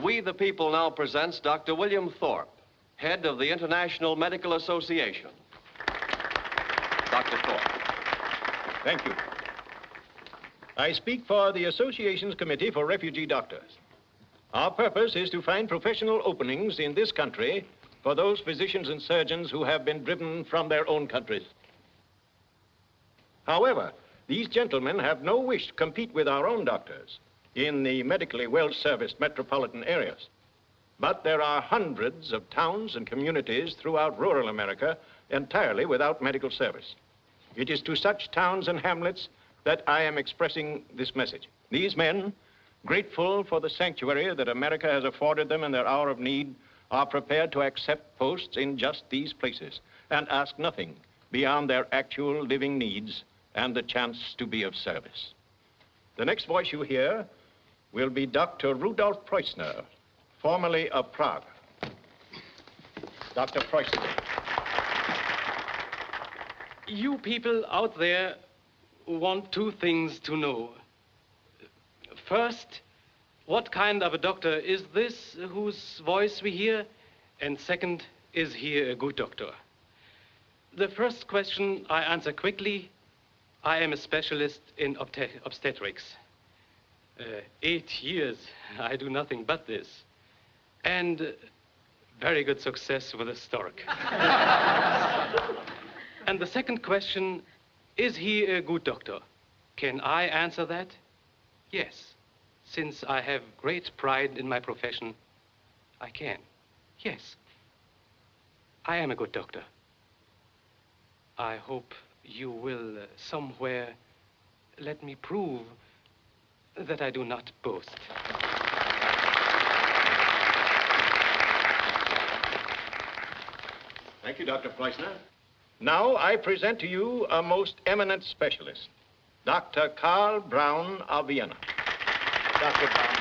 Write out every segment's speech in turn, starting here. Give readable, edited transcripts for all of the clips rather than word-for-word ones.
We the People now presents Dr. William Thorpe, head of the International Medical Association. Dr. Thorpe. Thank you. I speak for the Association's Committee for Refugee Doctors. Our purpose is to find professional openings in this country for those physicians and surgeons who have been driven from their own countries. However, these gentlemen have no wish to compete with our own doctors in the medically well-serviced metropolitan areas. But there are hundreds of towns and communities throughout rural America entirely without medical service. It is to such towns and hamlets that I am expressing this message. These men, grateful for the sanctuary that America has afforded them in their hour of need, are prepared to accept posts in just these places and ask nothing beyond their actual living needs and the chance to be of service. The next voice you hear will be Dr. Rudolf Preussner, formerly of Prague. Dr. Preussner. You people out there want two things to know. First, what kind of a doctor is this whose voice we hear? And second, is he a good doctor? The first question I answer quickly. I am a specialist in obstetrics. 8 years, I do nothing but this. And very good success with a stork. And the second question, is he a good doctor? Can I answer that? Yes. Since I have great pride in my profession, I can. Yes. I am a good doctor. I hope you will somewhere let me prove that I do not boast. Thank you, Dr. Fleischner. Now I present to you a most eminent specialist, Dr. Karl Braun of Vienna. Dr. Braun.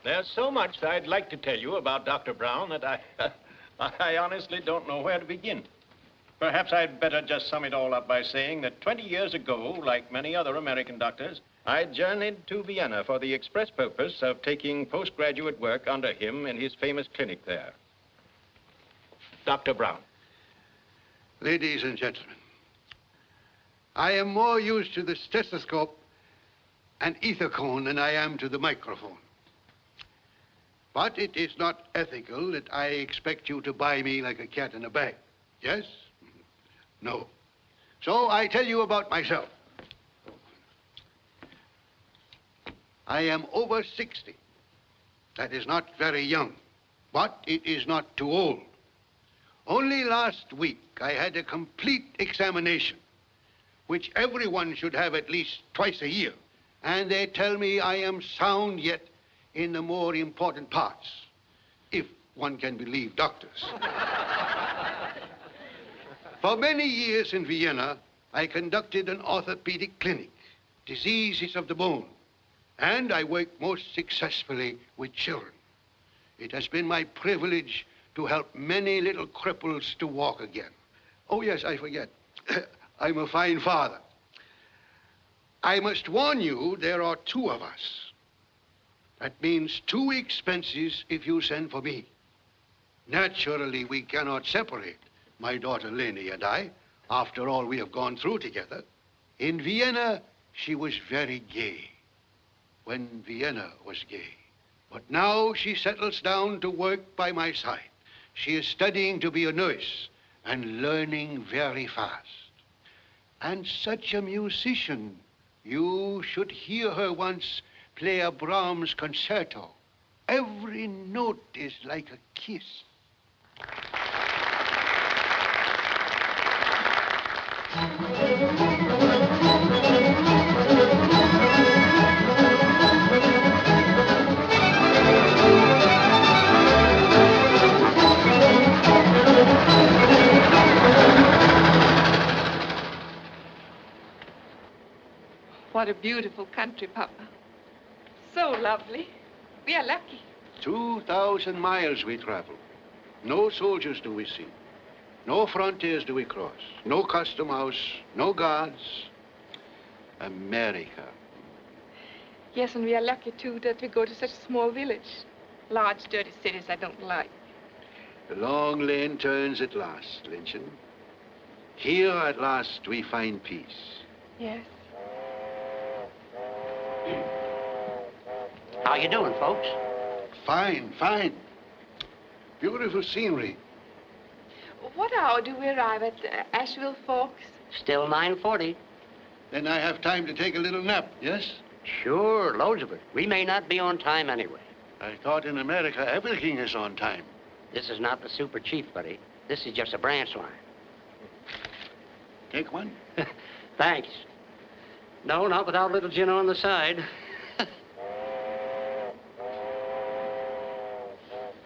There's so much I'd like to tell you about Dr. Braun that I honestly don't know where to begin. Perhaps I'd better just sum it all up by saying that 20 years ago, like many other American doctors, I journeyed to Vienna for the express purpose of taking postgraduate work under him in his famous clinic there. Dr. Braun. Ladies and gentlemen, I am more used to the stethoscope and ether cone than I am to the microphone. But it is not ethical that I expect you to buy me like a cat in a bag. Yes? No. So I tell you about myself. I am over 60. That is not very young, but it is not too old. Only last week I had a complete examination, which everyone should have at least twice a year. And they tell me I am sound yet in the more important parts, if one can believe doctors. For many years in Vienna, I conducted an orthopedic clinic, diseases of the bone, and I worked most successfully with children. It has been my privilege to help many little cripples to walk again. Oh, yes, I forget. I'm a fine father. I must warn you, there are two of us. That means 2 expenses if you send for me. Naturally, we cannot separate, my daughter Leni and I, after all we have gone through together. In Vienna, she was very gay, when Vienna was gay. But now she settles down to work by my side. She is studying to be a nurse and learning very fast. And such a musician. You should hear her once play a Brahms concerto. Every note is like a kiss. What a beautiful country, Papa. So lovely. We are lucky. 2,000 miles we travel. No soldiers do we see. No frontiers do we cross. No custom house, no guards. America. Yes, and we are lucky, too, that we go to such a small village. Large, dirty cities I don't like. The long lane turns at last, Lynchen. Here at last we find peace. Yes. How you doing, folks? Fine, fine. Beautiful scenery. What hour do we arrive at Asheville Forks? Still 9:40. Then I have time to take a little nap, yes? Sure, loads of it. We may not be on time anyway. I thought in America everything is on time. This is not the super chief, buddy. This is just a branch line. Take one. Thanks. No, not without a little gin on the side.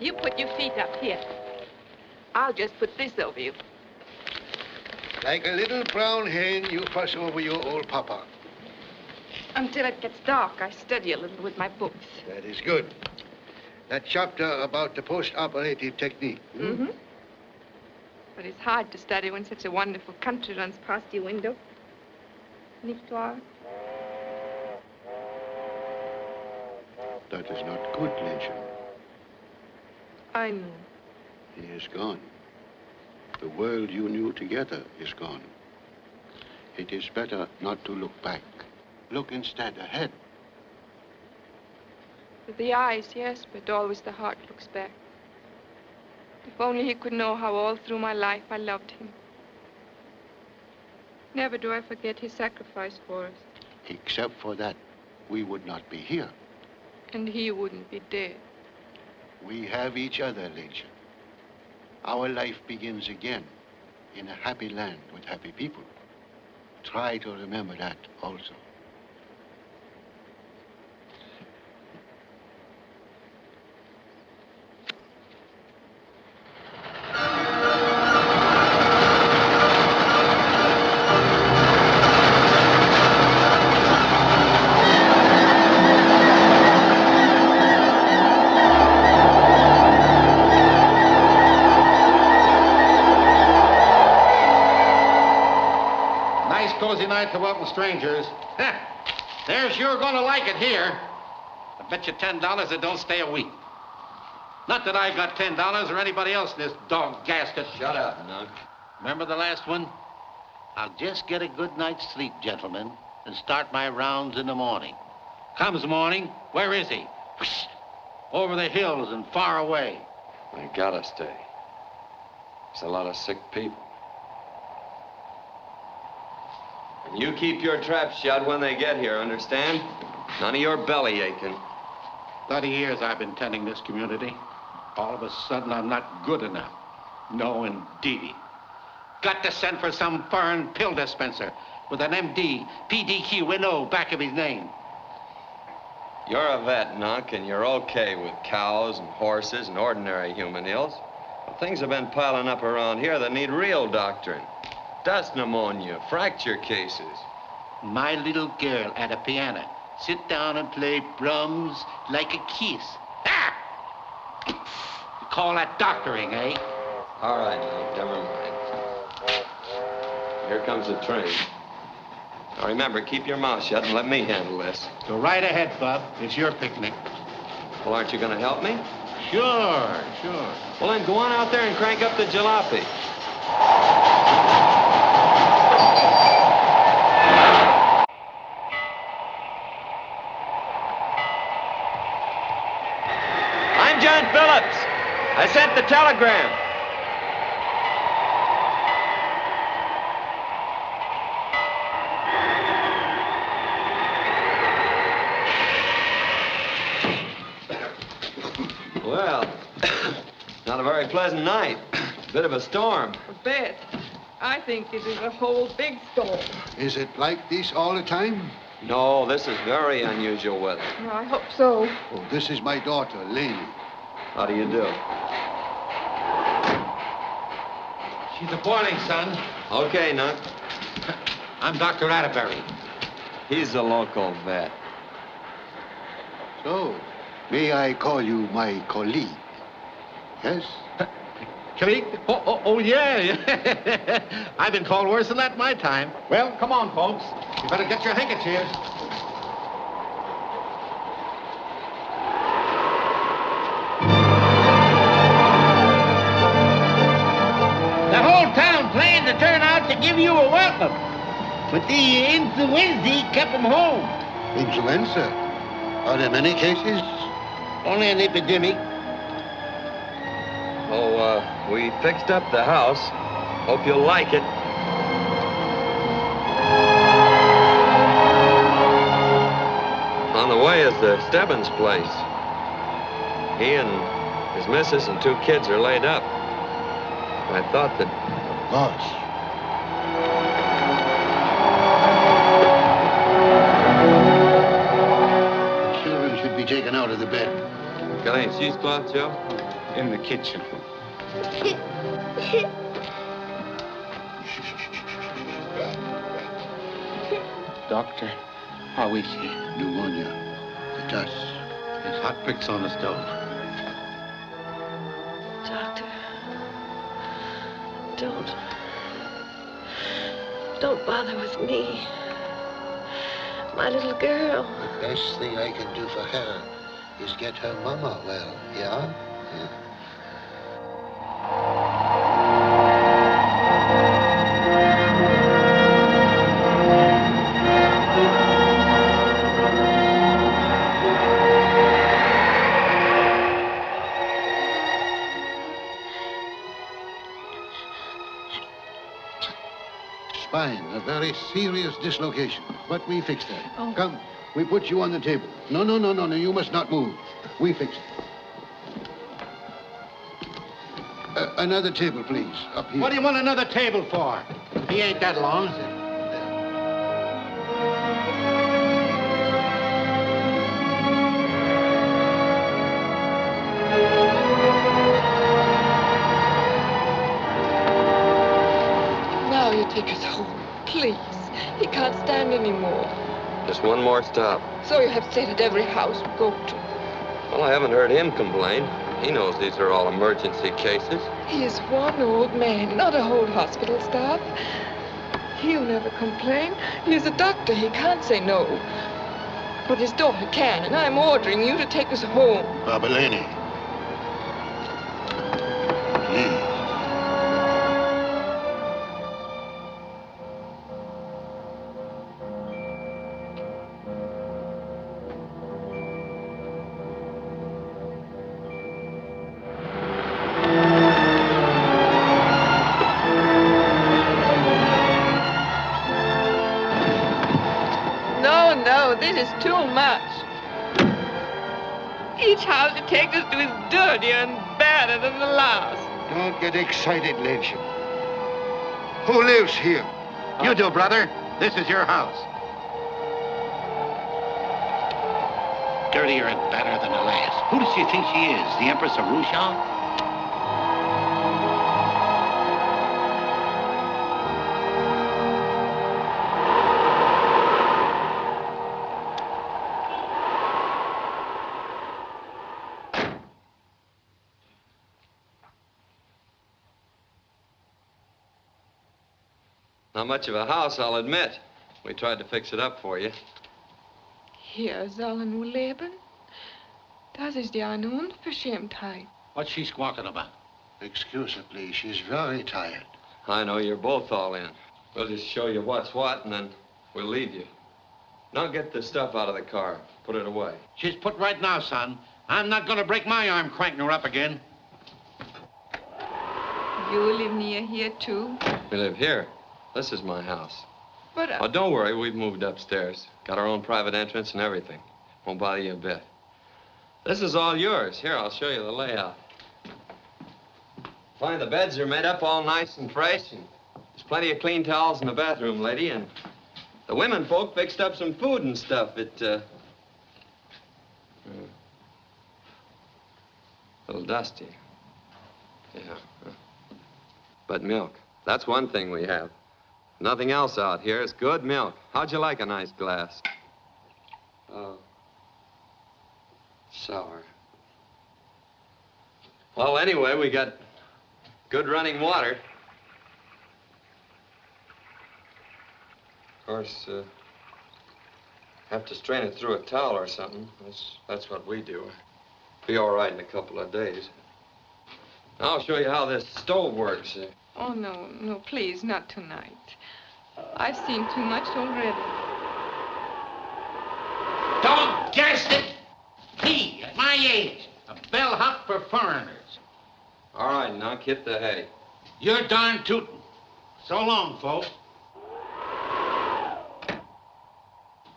You put your feet up here. I'll just put this over you. Like a little brown hen, you fuss over your old papa. Until it gets dark, I study a little with my books. That is good. That chapter about the post-operative technique. Mm-hmm. But it's hard to study when such a wonderful country runs past your window. Nicht wahr? That is not good, Lynchen. I know. He is gone. The world you knew together is gone. It is better not to look back. Look instead ahead. With the eyes, yes, but always the heart looks back. If only he could know how all through my life I loved him. Never do I forget his sacrifice for us. Except for that, we would not be here. And he wouldn't be dead. We have each other, Lynchen. Our life begins again in a happy land with happy people. Try to remember that also. Cozy night to welcome strangers. They're sure gonna like it here. I bet you $10 it don't stay a week. Not that I got $10 or anybody else in this dog gasket. Shut up, Nunk. Remember the last one? I'll just get a good night's sleep, gentlemen, and start my rounds in the morning. Comes morning, where is he? Whoosh, over the hills and far away. I gotta stay. There's a lot of sick people. And you keep your traps shut when they get here, understand? None of your belly aching. 30 years I've been tending this community. All of a sudden, I'm not good enough. No, indeedy. Got to send for some foreign pill dispenser with an MD, PDQ, NO back of his name. You're a vet, Nunk, and you're okay with cows and horses and ordinary human ills. But things have been piling up around here that need real doctrine. Dust pneumonia, fracture cases. My little girl at a piano. Sit down and play drums like a kiss. Ah! You call that doctoring, eh? All right, Nunk, never mind. Here comes the train. Now remember, keep your mouth shut and let me handle this. Go right ahead, Bub. It's your picnic. Well, aren't you going to help me? Sure, sure. Well, then go on out there and crank up the jalopy. I'm John Phillips. I sent the telegram. Well, not a very pleasant night. Bit of a storm. A bit. I think it is a whole big storm. Is it like this all the time? No, this is very unusual weather. Well, I hope so. Oh, this is my daughter, Lady. How do you do? She's a boiling, son. Okay, Nunk. I'm Dr. Atterbury. He's a local vet. So, may I call you my colleague? Yes? Colleague? Oh, yeah. I've been called worse than that in my time. Well, come on, folks. You better get your handkerchiefs. The whole town planned to turn out to give you a welcome. But the influenza kept them home. Influenza? Are there many cases? Only an epidemic. Oh, we fixed up the house. Hope you'll like it. On the way is the Stebbins place. He and his missus and 2 kids are laid up. I thought that... Boss. The children should be taken out of the bed. Got any cheesecloth, Joe? In the kitchen. Doctor, how is he? Pneumonia. The dust. There's hot bricks on the stove. Doctor, don't bother with me. My little girl. The best thing I can do for her is get her mama well, yeah? Spine, a very serious dislocation. But we fixed that. Oh. Come, we put you on the table. No, you must not move. We fix it. Another table, please, up here. What do you want another table for? He ain't that long. Now you take us home, please. He can't stand anymore. Just one more stop. So you have stayed at every house we go to. Well, I haven't heard him complain. He knows these are all emergency cases. He is one old man, not a whole hospital staff. He'll never complain. He's a doctor. He can't say no. But his daughter can, and I'm ordering you to take us home. Babalani. Please. No, this is too much. Each house he takes us to is dirtier and badder than the last. Don't get excited, Lynch. Who lives here? You do, brother. This is your house. Dirtier and badder than the last. Who does she think she is? The Empress of Russia? Not much of a house, I'll admit. We tried to fix it up for you. Hier sollen wir leben. Das ist ja eine Unverschämtheit. What's she squawking about? Excuse her, please. She's very tired. I know you're both all in. We'll just show you what's what, and then we'll leave you. Now get the stuff out of the car. Put it away. She's put right now, son. I'm not going to break my arm cranking her up again. You live near here, too? We live here. This is my house. But, Oh, don't worry. We've moved upstairs. Got our own private entrance and everything. Won't bother you a bit. This is all yours. Here, I'll show you the layout. Find the beds are made up all nice and fresh, and there's plenty of clean towels in the bathroom, lady, and the women folk fixed up some food and stuff. A little dusty. Yeah. But milk. That's one thing we have. Nothing else out here. It's good milk. How'd you like a nice glass? Oh. Sour. Well, anyway, we got good running water. Of course, have to strain it through a towel or something. That's what we do. Be all right in a couple of days. I'll show you how this stove works. Oh, no, please, not tonight. I've seen too much already. Don't guess it! Me, at my age, a bellhop for foreigners. All right, now, hit the hay. You're darn tootin'. So long, folks.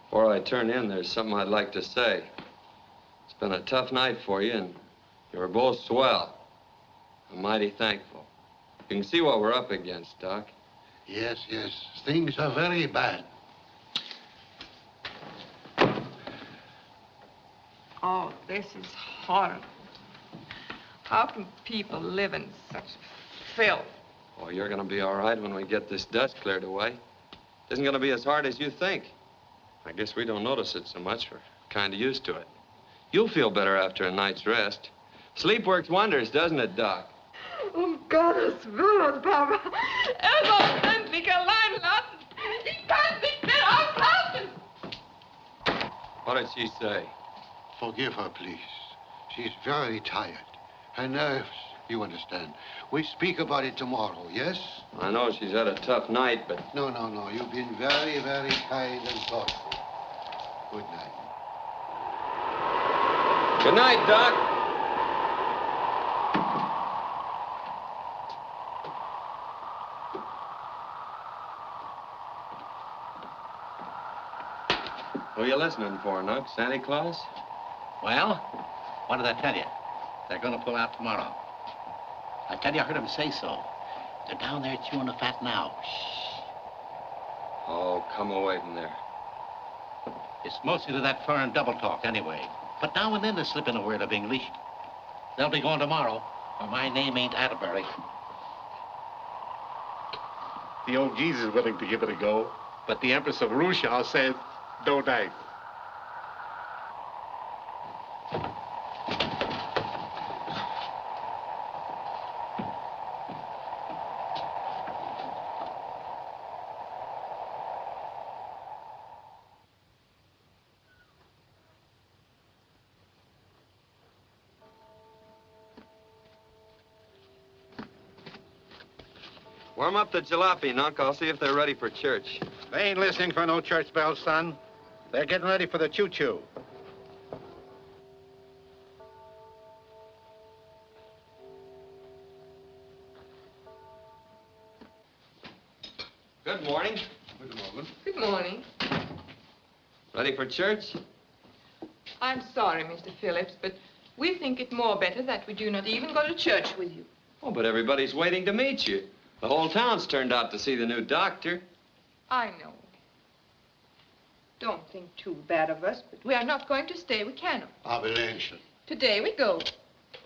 Before I turn in, there's something I'd like to say. It's been a tough night for you, and you were both swell. I'm mighty thankful. You can see what we're up against, Doc. Yes. Things are very bad. Oh, this is horrible. How can people live in such filth? Oh, you're gonna be all right when we get this dust cleared away. It isn't gonna be as hard as you think. I guess we don't notice it so much. We're kind of used to it. You'll feel better after a night's rest. Sleep works wonders, doesn't it, Doc? Um Gottes Willen, Papa. Soll endlich allein lassen. Ich kann nicht mehr auslassen. What did she say? Forgive her, please. She's very tired. Her nerves, you understand. We speak about it tomorrow, yes? I know she's had a tough night, but... No. You've been very, very kind and thoughtful. Good night. Good night, Doc. Who are you listening for, Nuck? Santa Claus? Well, what did I tell you? They're going to pull out tomorrow. I tell you, I heard them say so. They're down there chewing the fat now. Shh. Oh, come away from there. It's mostly to that foreign double talk anyway. But now and then they slip in a word of English. They'll be going tomorrow, or my name ain't Atterbury. The old geese is willing to give it a go, but the Empress of Russia says, no dice. Warm up the jalopy, Nuck. I'll see if they're ready for church. They ain't listening for no church bells, son. They're getting ready for the choo-choo. Good morning. Good morning. Good morning. Ready for church? I'm sorry, Mr. Phillips, but we think it more better that we do not even go to church with you. Oh, but everybody's waiting to meet you. The whole town's turned out to see the new doctor. I know. Don't think too bad of us, but we are not going to stay. We cannot. Avalanche. Today we go.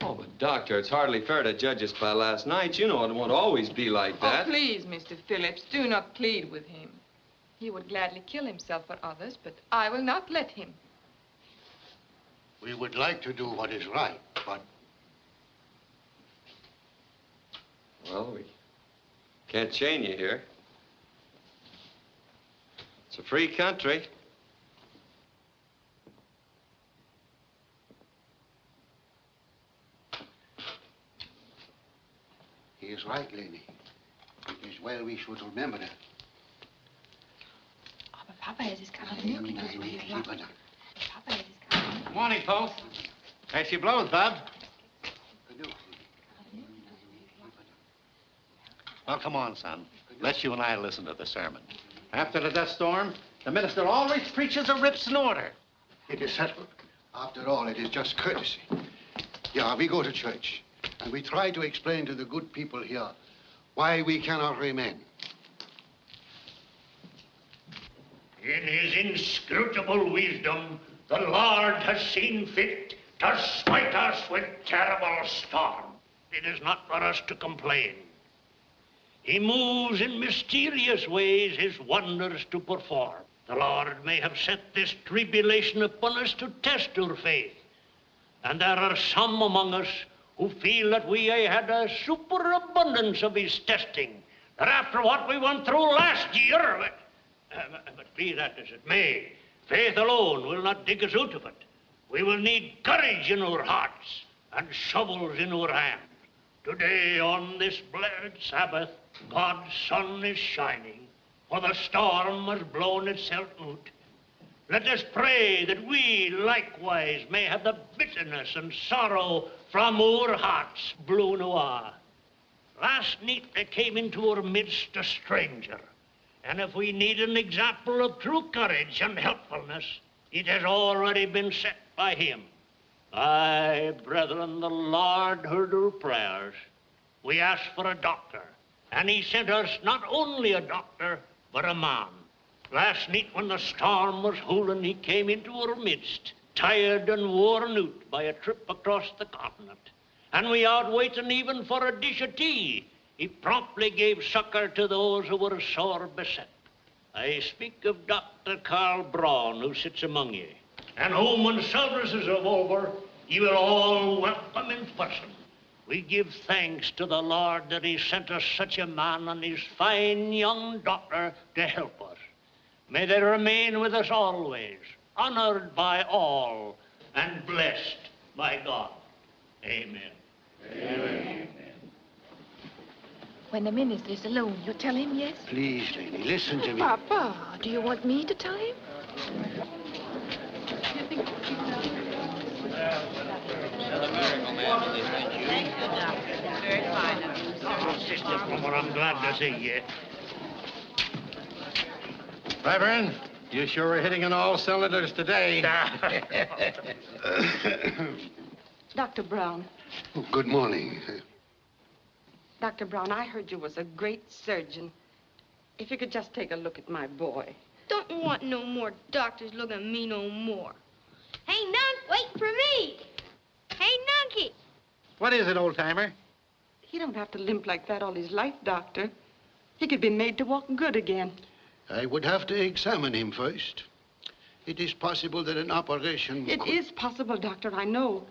Oh, but Doctor, it's hardly fair to judge us by last night. You know it won't always be like that. Oh, please, Mr. Phillips, do not plead with him. He would gladly kill himself for others, but I will not let him. We would like to do what is right, but... Well, we can't chain you here. It's a free country. He is right, Lenny. It is well we should remember that. Aber Papa, es ist keine Möglichkeit. Papa, es ist keine. Morning, folks. There she blows, Bob. Well, come on, son. Let's you and I listen to the sermon. After the dust storm, the minister always preaches a rips in order. It is settled. After all, it is just courtesy. Yeah, we go to church, and we try to explain to the good people here why we cannot remain. In his inscrutable wisdom, the Lord has seen fit to smite us with terrible storm. It is not for us to complain. He moves in mysterious ways his wonders to perform. The Lord may have set this tribulation upon us to test our faith. And there are some among us who feel that we had a superabundance of his testing. That after what we went through last year, but be that as it may, faith alone will not dig us out of it. We will need courage in our hearts and shovels in our hands. Today, on this blessed Sabbath, God's sun is shining, for the storm has blown itself out. Let us pray that we likewise may have the bitterness and sorrow from our hearts blown away. Last night there came into our midst a stranger, and if we need an example of true courage and helpfulness, it has already been set by him. Aye, brethren, the Lord heard our prayers. We asked for a doctor, and he sent us not only a doctor, but a man. Last night when the storm was howling, he came into our midst, tired and worn out by a trip across the continent. And we out waiting even for a dish of tea, he promptly gave succor to those who were sore beset. I speak of Dr. Carl Braun, who sits among you, and whom when services are over, you will all welcome in person. We give thanks to the Lord that he sent us such a man and his fine young daughter to help us. May they remain with us always, honored by all, and blessed by God. Amen. Amen. When the minister is alone, you tell him yes? Please, lady, listen to me. Papa, do you want me to tell him? Oh, Sister Plummer, I'm glad to see you. Reverend, you sure are hitting on all cylinders today. Dr. Brown. Oh, good morning. Dr. Brown, I heard you was a great surgeon. If you could just take a look at my boy. Don't want no more doctors looking at me no more. Hey, Nunk, wait for me. Hey, Nunky. What is it, old-timer? He don't have to limp like that all his life, Doctor. He could be made to walk good again. I would have to examine him first. It is possible that an operation It is possible, Doctor, I know.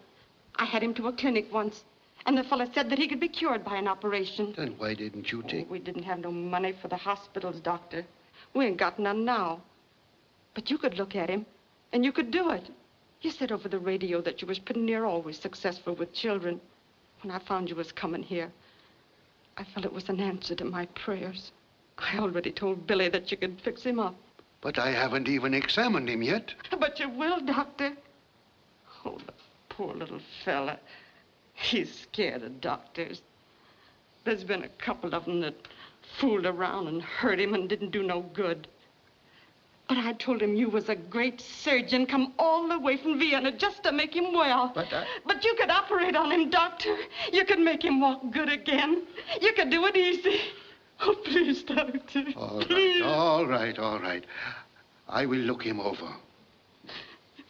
I had him to a clinic once, and the fella said that he could be cured by an operation. Then why didn't you take... We didn't have no money for the hospitals, Doctor. We ain't got none now. But you could look at him, and you could do it. You said over the radio that you was pretty near always successful with children. When I found you was coming here, I felt it was an answer to my prayers. I already told Billy that you could fix him up. But I haven't even examined him yet. But you will, Doctor. Oh, the poor little fella. He's scared of doctors. There's been a couple of them that fooled around and hurt him and didn't do no good. But I told him you was a great surgeon, come all the way from Vienna just to make him well. But you could operate on him, Doctor. You could make him walk good again. You could do it easy. Oh, please, Doctor. All right. I will look him over.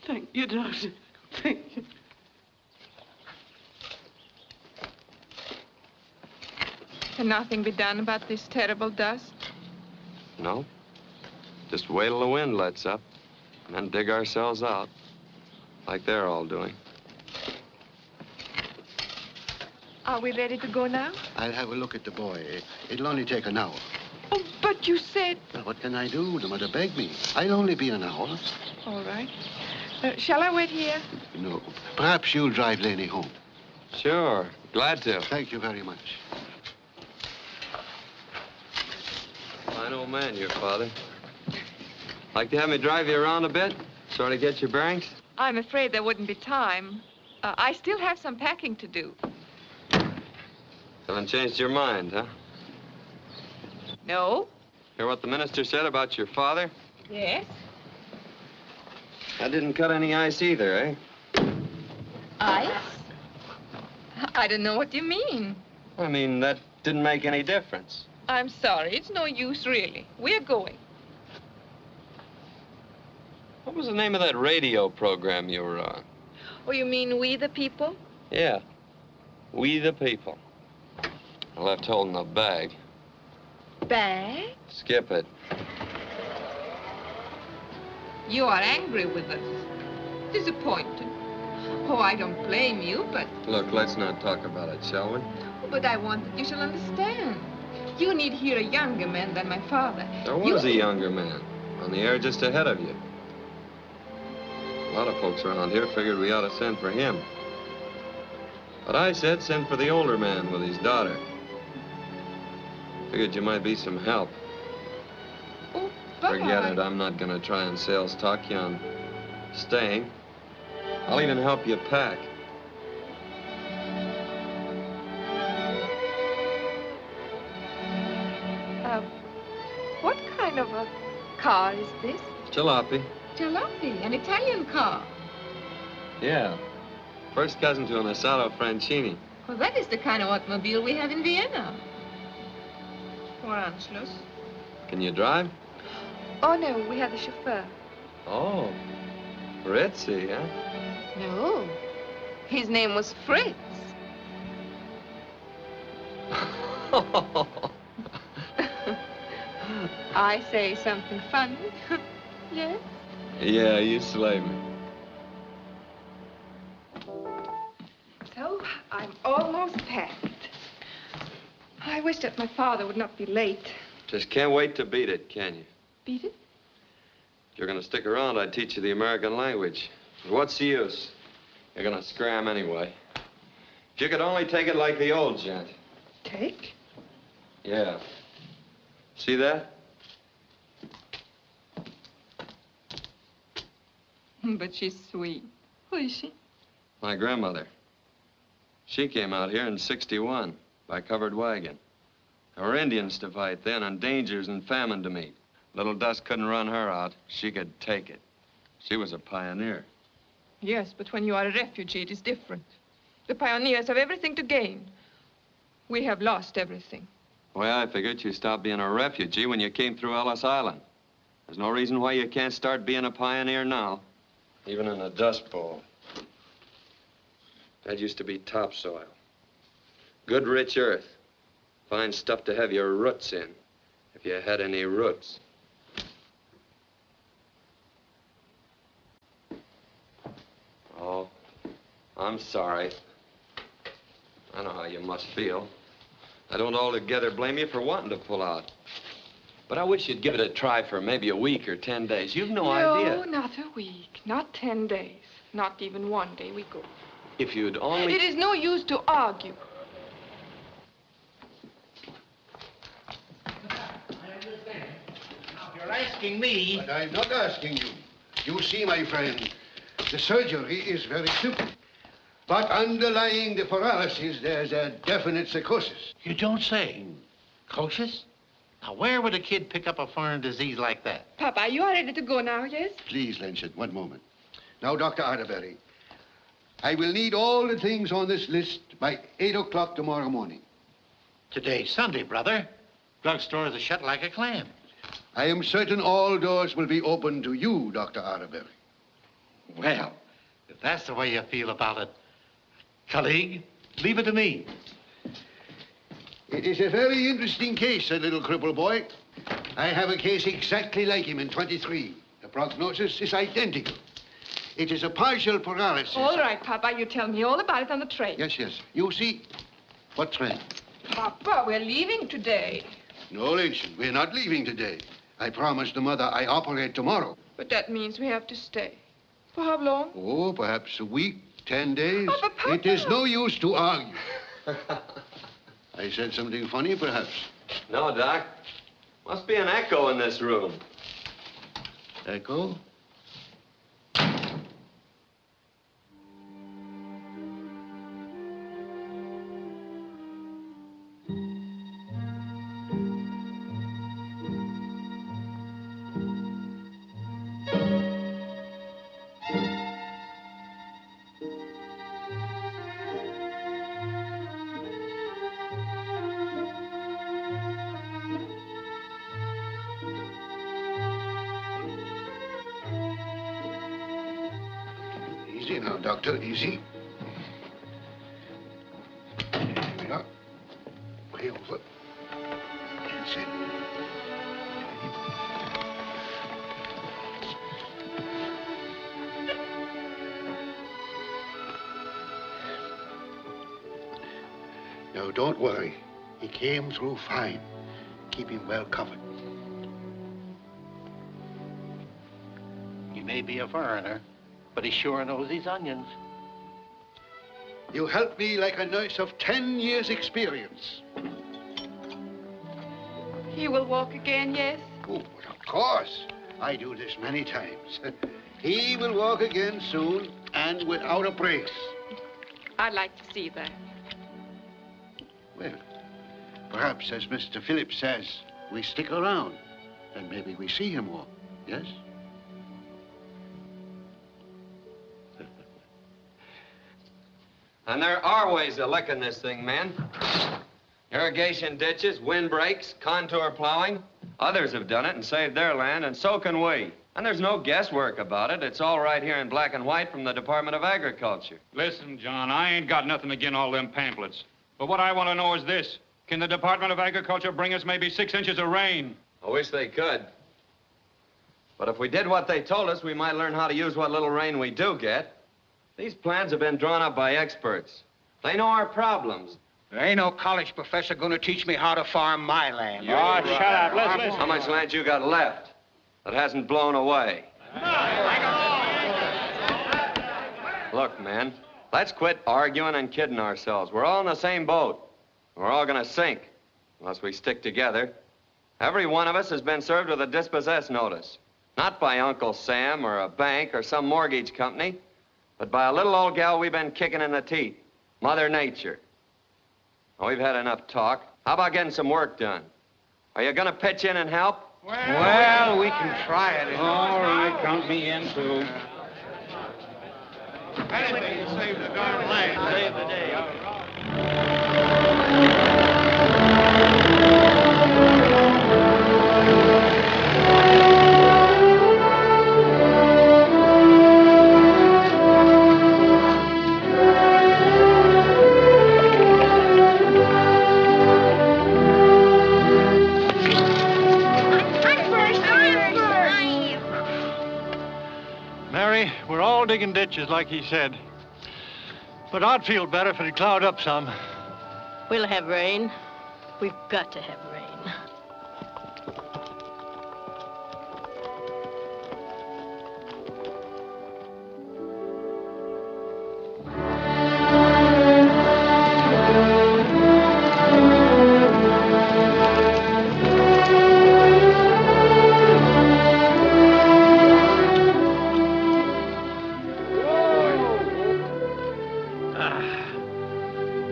Thank you, Doctor. Thank you. Can nothing be done about this terrible dust? No. Just wait till the wind lets up, and then dig ourselves out, like they're all doing. Are we ready to go now? I'll have a look at the boy. It'll only take an hour. Oh, but you said... Well, what can I do? The mother begged me. I'll only be an hour. All right. Shall I wait here? No. Perhaps you'll drive Lenny home. Sure. Glad to. Thank you very much. Fine old man, your father. Like to have me drive you around a bit? Sort of get your bearings? I'm afraid there wouldn't be time. I still have some packing to do. Haven't changed your mind, huh? No. Hear what the minister said about your father? Yes. That didn't cut any ice either, eh? Ice? I don't know what you mean. I mean, that didn't make any difference. I'm sorry. It's no use, really. We're going. What was the name of that radio program you were on? Oh, you mean We the People? Yeah. We the People. I left holding a bag. back? Skip it. You are angry with us. Disappointed. Oh, I don't blame you, but... Look, let's not talk about it, shall we? But I want that you shall understand. You need hear a younger man than my father. There was a younger man on the air just ahead of you. A lot of folks around here figured we ought to send for him. But I said send for the older man with his daughter. Figured you might be some help. Oh, but Forget it. I'm not going to try and sales talk you on staying. I'll even help you pack. What kind of a car is this? Jalopy. Jalopy, an Italian car. Yeah. First cousin to an Assato Francini. Well, that is the kind of automobile we have in Vienna. For Anschluss. Can you drive? Oh, no, we have a chauffeur. Oh. Ritzy, huh? No. His name was Fritz. I say something funny. Yes? Yeah, you slay me. So, I'm almost packed. I wish that my father would not be late. Just can't wait to beat it, can you? Beat it? If you're gonna stick around, I'd teach you the American language. But what's the use? You're gonna scram anyway. If you could only take it like the old gent. Take? Yeah. See that? But she's sweet. Who is she? My grandmother. She came out here in '61 by covered wagon. There were Indians to fight then and dangers and famine to meet. Little dust couldn't run her out. She could take it. She was a pioneer. Yes, but when you are a refugee, it is different. The pioneers have everything to gain. We have lost everything. Well, I figured you stopped being a refugee when you came through Ellis Island. There's no reason why you can't start being a pioneer now, even in a dust bowl. That used to be topsoil. Good, rich earth. Fine stuff to have your roots in, if you had any roots. Oh, I'm sorry. I know how you must feel. I don't altogether blame you for wanting to pull out. But I wish you'd give it a try for maybe a week or 10 days. You've no idea. No, not a week. Not 10 days. Not even one day we go. If you'd only... It is no use to argue. You're asking me. But I'm not asking you. You see, my friend, the surgery is very simple. But underlying the paralysis, there's a definite psychosis. You don't say. Psychosis? Now, where would a kid pick up a foreign disease like that? Papa, you are ready to go now, yes? Please, Lancet, one moment. Now, Dr. Atterbury, I will need all the things on this list by 8 o'clock tomorrow morning. Today's Sunday, brother. Drugstores are shut like a clam. I am certain all doors will be open to you, Dr. Atterbury. Well, if that's the way you feel about it, colleague, leave it to me. It is a very interesting case, that little cripple boy. I have a case exactly like him in 23. The prognosis is identical. It is a partial paralysis. All right, Papa, you tell me all about it on the train. Yes, yes. You see, what train? Papa, we're leaving today. No, Lancet, we're not leaving today. I promised the mother I operate tomorrow. But that means we have to stay. For how long? Oh, perhaps a week, 10 days. Oh, but Papa... It is no use to argue. I said something funny, perhaps. No, Doc. Must be an echo in this room. Echo? Easy now, Doctor, easy. There we are. Way over. That's it. No, don't worry. He came through fine. Keep him well covered. He may be a foreigner, but he sure knows his onions. You help me like a nurse of 10 years' experience. He will walk again, yes? Oh, but of course. I do this many times. He will walk again soon and without a brace. I'd like to see that. Well, perhaps, as Mr. Phillips says, we stick around and maybe we see him walk, yes? And there are ways of licking this thing, men. Irrigation ditches, windbreaks, contour plowing. Others have done it and saved their land, and so can we. And there's no guesswork about it. It's all right here in black and white from the Department of Agriculture. Listen, John, I ain't got nothing against all them pamphlets. But what I want to know is this. Can the Department of Agriculture bring us maybe 6 inches of rain? I wish they could. But if we did what they told us, we might learn how to use what little rain we do get. These plans have been drawn up by experts. They know our problems. There ain't no college professor going to teach me how to farm my land. Shut up. Listen. How much land you got left that hasn't blown away? Look, man, let's quit arguing and kidding ourselves. We're all in the same boat. We're all gonna sink unless we stick together. Every one of us has been served with a dispossess notice. Not by Uncle Sam or a bank or some mortgage company, but by a little old gal we've been kicking in the teeth, Mother Nature. Well, we've had enough talk. How about getting some work done? Are you gonna pitch in and help? Well, we can try it. All right, count me in, too. Anything to save the darn land. Save the day, all right. Mary, we're all digging ditches like he said. But I'd feel better if it'd cloud up some. We'll have rain. We've got to have rain.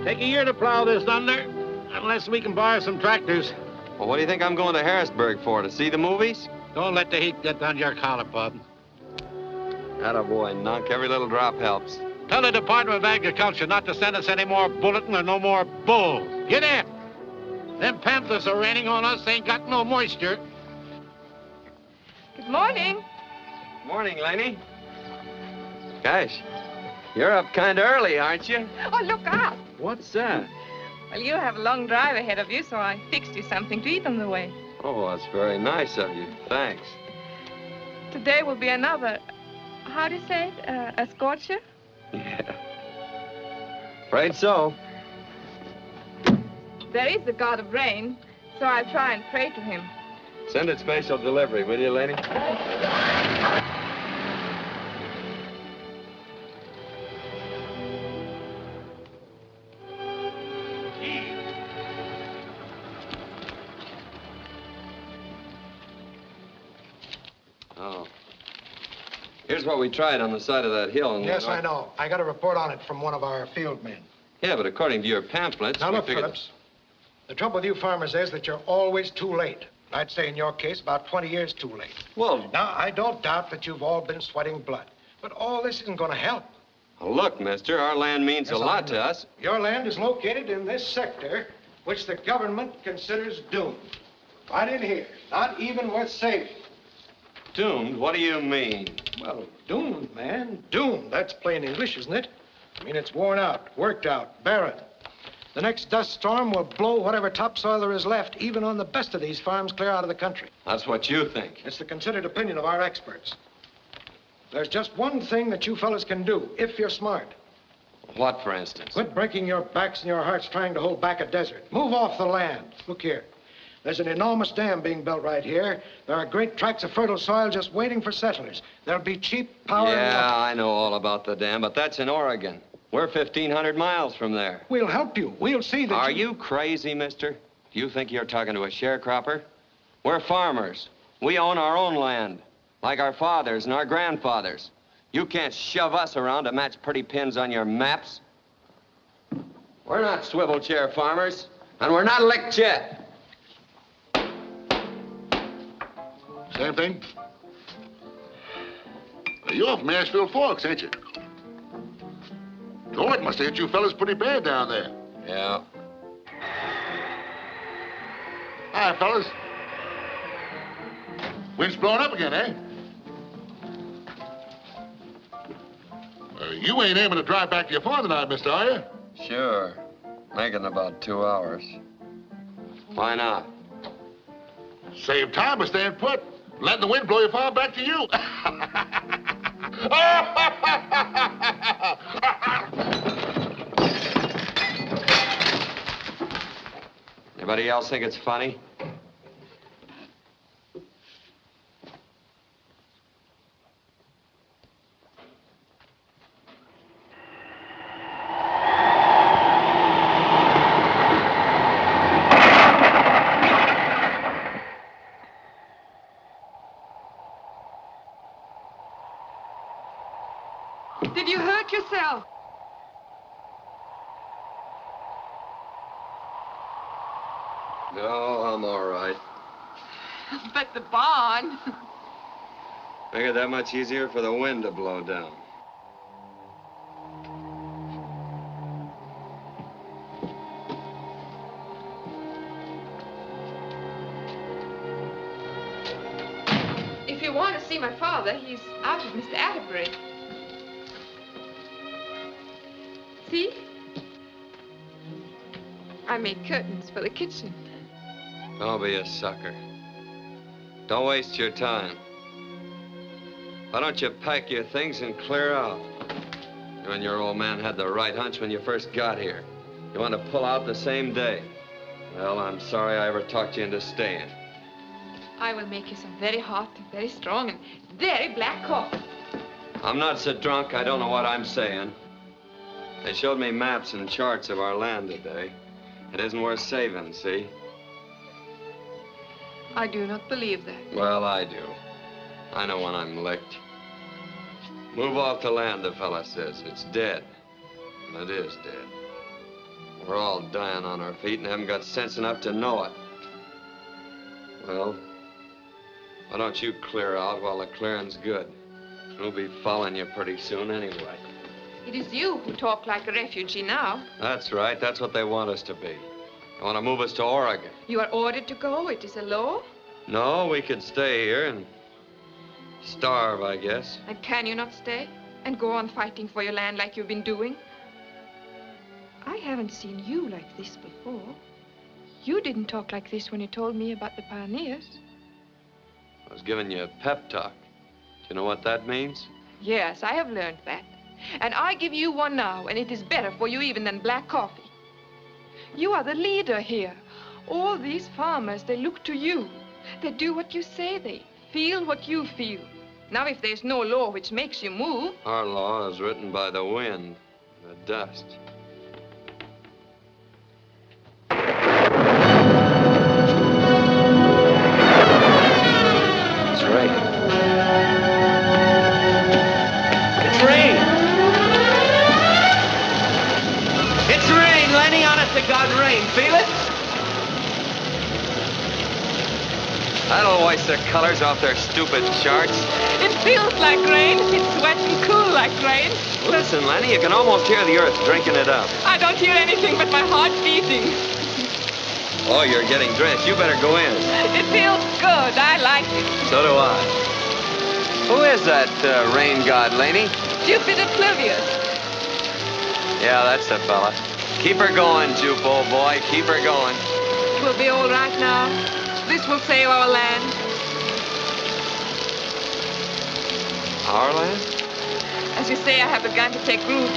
Take a year to plow this thunder, unless we can buy some tractors. Well, what do you think I'm going to Harrisburg for, to see the movies? Don't let the heat get down your collar, bud. Attaboy, Nunk. Every little drop helps. Tell the Department of Agriculture not to send us any more bulletin or no more bull. Get in! Them pamphlets are raining on us. They ain't got no moisture. Good morning. Morning, Laney. Gosh, you're up kind of early, aren't you? Oh, look out. What's that? Well, you have a long drive ahead of you, so I fixed you something to eat on the way. Oh, that's very nice of you. Thanks. Today will be another, how do you say it, a scorcher? Yeah. Afraid so. There is the god of rain, so I'll try and pray to him. Send it special delivery, will you, Laney? Oh. Here's what we tried on the side of that hill. Yes, I know. I got a report on it from one of our field men. Yeah, but according to your pamphlets... Now, we look, figured... Phillips, the trouble with you farmers is that you're always too late. I'd say in your case, about 20 years too late. Well... Now, I don't doubt that you've all been sweating blood, but all this isn't going to help. Well, look, mister, our land means a lot to us. Your land is located in this sector, which the government considers doomed. Right in here, not even worth saving. Doomed? What do you mean? Well, doomed, man. Doomed. That's plain English, isn't it? I mean, it's worn out, worked out, barren. The next dust storm will blow whatever topsoil there is left, even on the best of these farms, clear out of the country. That's what you think. It's the considered opinion of our experts. There's just one thing that you fellas can do, if you're smart. What, for instance? Quit breaking your backs and your hearts trying to hold back a desert. Move off the land. Look here. There's an enormous dam being built right here. There are great tracts of fertile soil just waiting for settlers. There'll be cheap power and Yeah, water. I know all about the dam, but that's in Oregon. We're 1,500 miles from there. We'll help you. We'll see that Are you crazy, mister? Do you think you're talking to a sharecropper? We're farmers. We own our own land, like our fathers and our grandfathers. You can't shove us around to match pretty pins on your maps. We're not swivel chair farmers, and we're not licked yet. Same thing? You're off Mansfield Forks, ain't you? Oh, it must have hit you fellas pretty bad down there. Yeah. Hi, fellas. Wind's blowing up again, eh? You ain't aiming to drive back to your farm tonight, mister, are you? Sure. Making about 2 hours. Why not? Save time by staying put. Letting the wind blow your farm back to you. Anybody else think it's funny? Did you hurt yourself? No, I'm all right. But the barn. Make it that much easier for the wind to blow down. If you want to see my father, he's out with Mr. Atterbury. See? I made curtains for the kitchen. Don't be a sucker. Don't waste your time. Why don't you pack your things and clear out? You and your old man had the right hunch when you first got here. You want to pull out the same day. Well, I'm sorry I ever talked you into staying. I will make you some very hot, very strong, and very black coffee. I'm not so drunk, I don't know what I'm saying. They showed me maps and charts of our land today. It isn't worth saving, see? I do not believe that. Well, I do. I know when I'm licked. Move off the land, the fella says. It's dead. And it is dead. We're all dying on our feet and haven't got sense enough to know it. Well, why don't you clear out while the clearing's good? We'll be following you pretty soon anyway. It is you who talk like a refugee now. That's right. That's what they want us to be. They want to move us to Oregon. You are ordered to go. It is a law. No, we could stay here and starve, I guess. And can you not stay and go on fighting for your land like you've been doing? I haven't seen you like this before. You didn't talk like this when you told me about the pioneers. I was giving you a pep talk. Do you know what that means? Yes, I have learned that. And I give you one now, and it is better for you even than black coffee. You are the leader here. All these farmers, they look to you. They do what you say. They feel what you feel. Now, if there's no law which makes you move... Our law is written by the wind, the dust. It's raining. It's rain. It's rain, Lenny. Honest to God, rain. Feel it? That'll waste the colors off their stupid charts. It feels like rain. It's wet and cool like rain. Listen, Lenny, you can almost hear the earth drinking it up. I don't hear anything but my heart beating. Oh, you're getting dressed. You better go in. It feels good. I like it. So do I. Who is that rain god, Laney? Jupiter Pluvius. Yeah, that's the fella. Keep her going, Jupe, old boy. Keep her going. It will be all right now. This will save our land. Our land? As you say, I have begun to take root.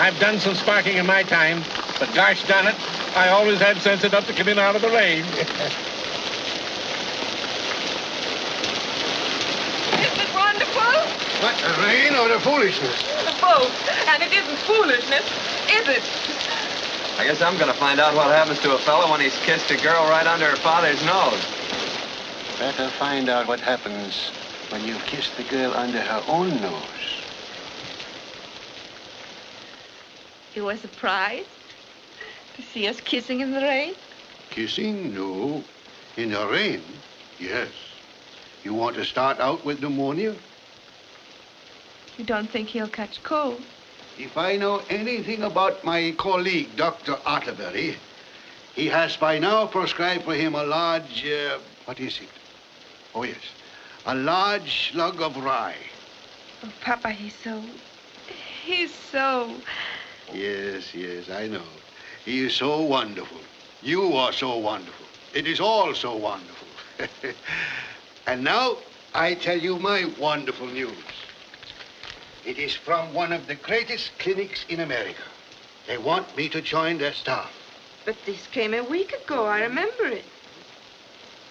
I've done some sparking in my time, but gosh darn it, I always had sense enough to come in out of the rain. Isn't it wonderful? What, the rain or the foolishness? Both. And it isn't foolishness, is it? I guess I'm gonna find out what happens to a fellow when he's kissed a girl right under her father's nose. Better find out what happens when you've kissed the girl under her own nose. You were surprised to see us kissing in the rain? Kissing? No. In the rain? Yes. You want to start out with pneumonia? You don't think he'll catch cold? If I know anything about my colleague, Dr. Atterbury, he has by now prescribed for him a large, what is it? Oh, yes, a large slug of rye. Oh, Papa, he's so... Yes, I know. He is so wonderful. You are so wonderful. It is all so wonderful. And now, I tell you my wonderful news. It is from one of the greatest clinics in America. They want me to join their staff. But this came a week ago. I remember it.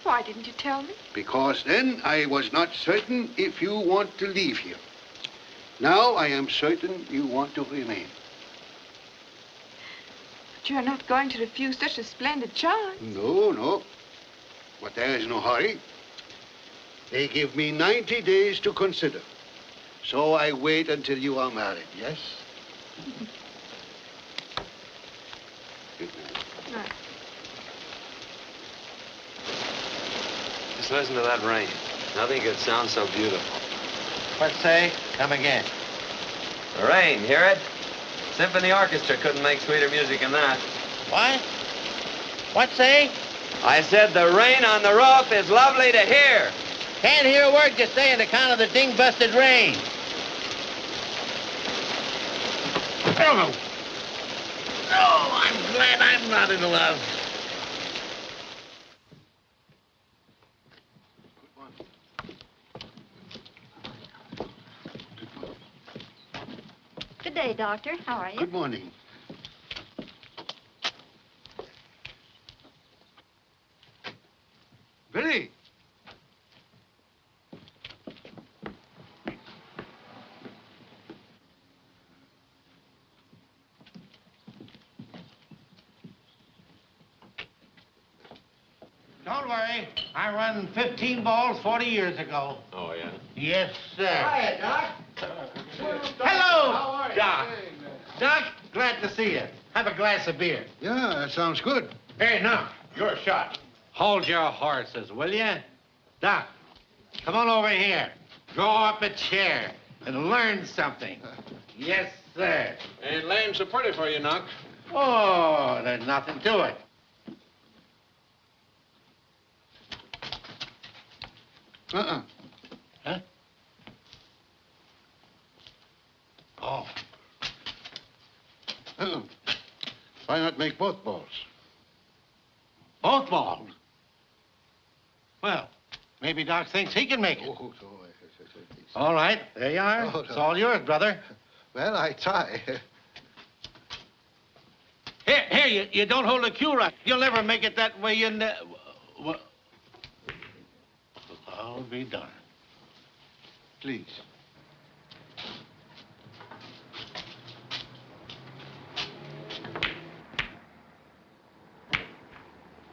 Why didn't you tell me? Because then I was not certain if you want to leave here. Now I am certain you want to remain. But you're not going to refuse such a splendid chance. No. But there is no hurry. They give me 90 days to consider. So I wait until you are married, yes? Good night. Just listen to that rain. Nothing could sound so beautiful. What say? Come again. The rain, hear it? Symphony orchestra couldn't make sweeter music than that. What? What say? I said the rain on the roof is lovely to hear. Can't hear a word you say on account of the ding-busted rain. Oh, I'm glad I'm not in love. Good day, Doctor. How are you? Good morning. Billy. Don't worry. I run 15 balls 40 years ago. Oh, yeah? Yes, sir. Hi, Doc. Hello, How are you? Doc. Doc, glad to see you. Have a glass of beer. Yeah, that sounds good. Hey, now, your shot. Hold your horses, will you? Doc, come on over here. Draw up a chair and learn something. Yes, sir. Ain't laying so pretty for you, Knock. Oh, there's nothing to it. Uh-uh. Huh? Oh. Uh-uh. Why not make both balls? Both balls? Well, maybe Doc thinks he can make it. All right, there you are. Oh, It's all yours, brother. Well, I try. Here, you don't hold a cue right. You'll never make it that way. Well, I'll be darned. Please.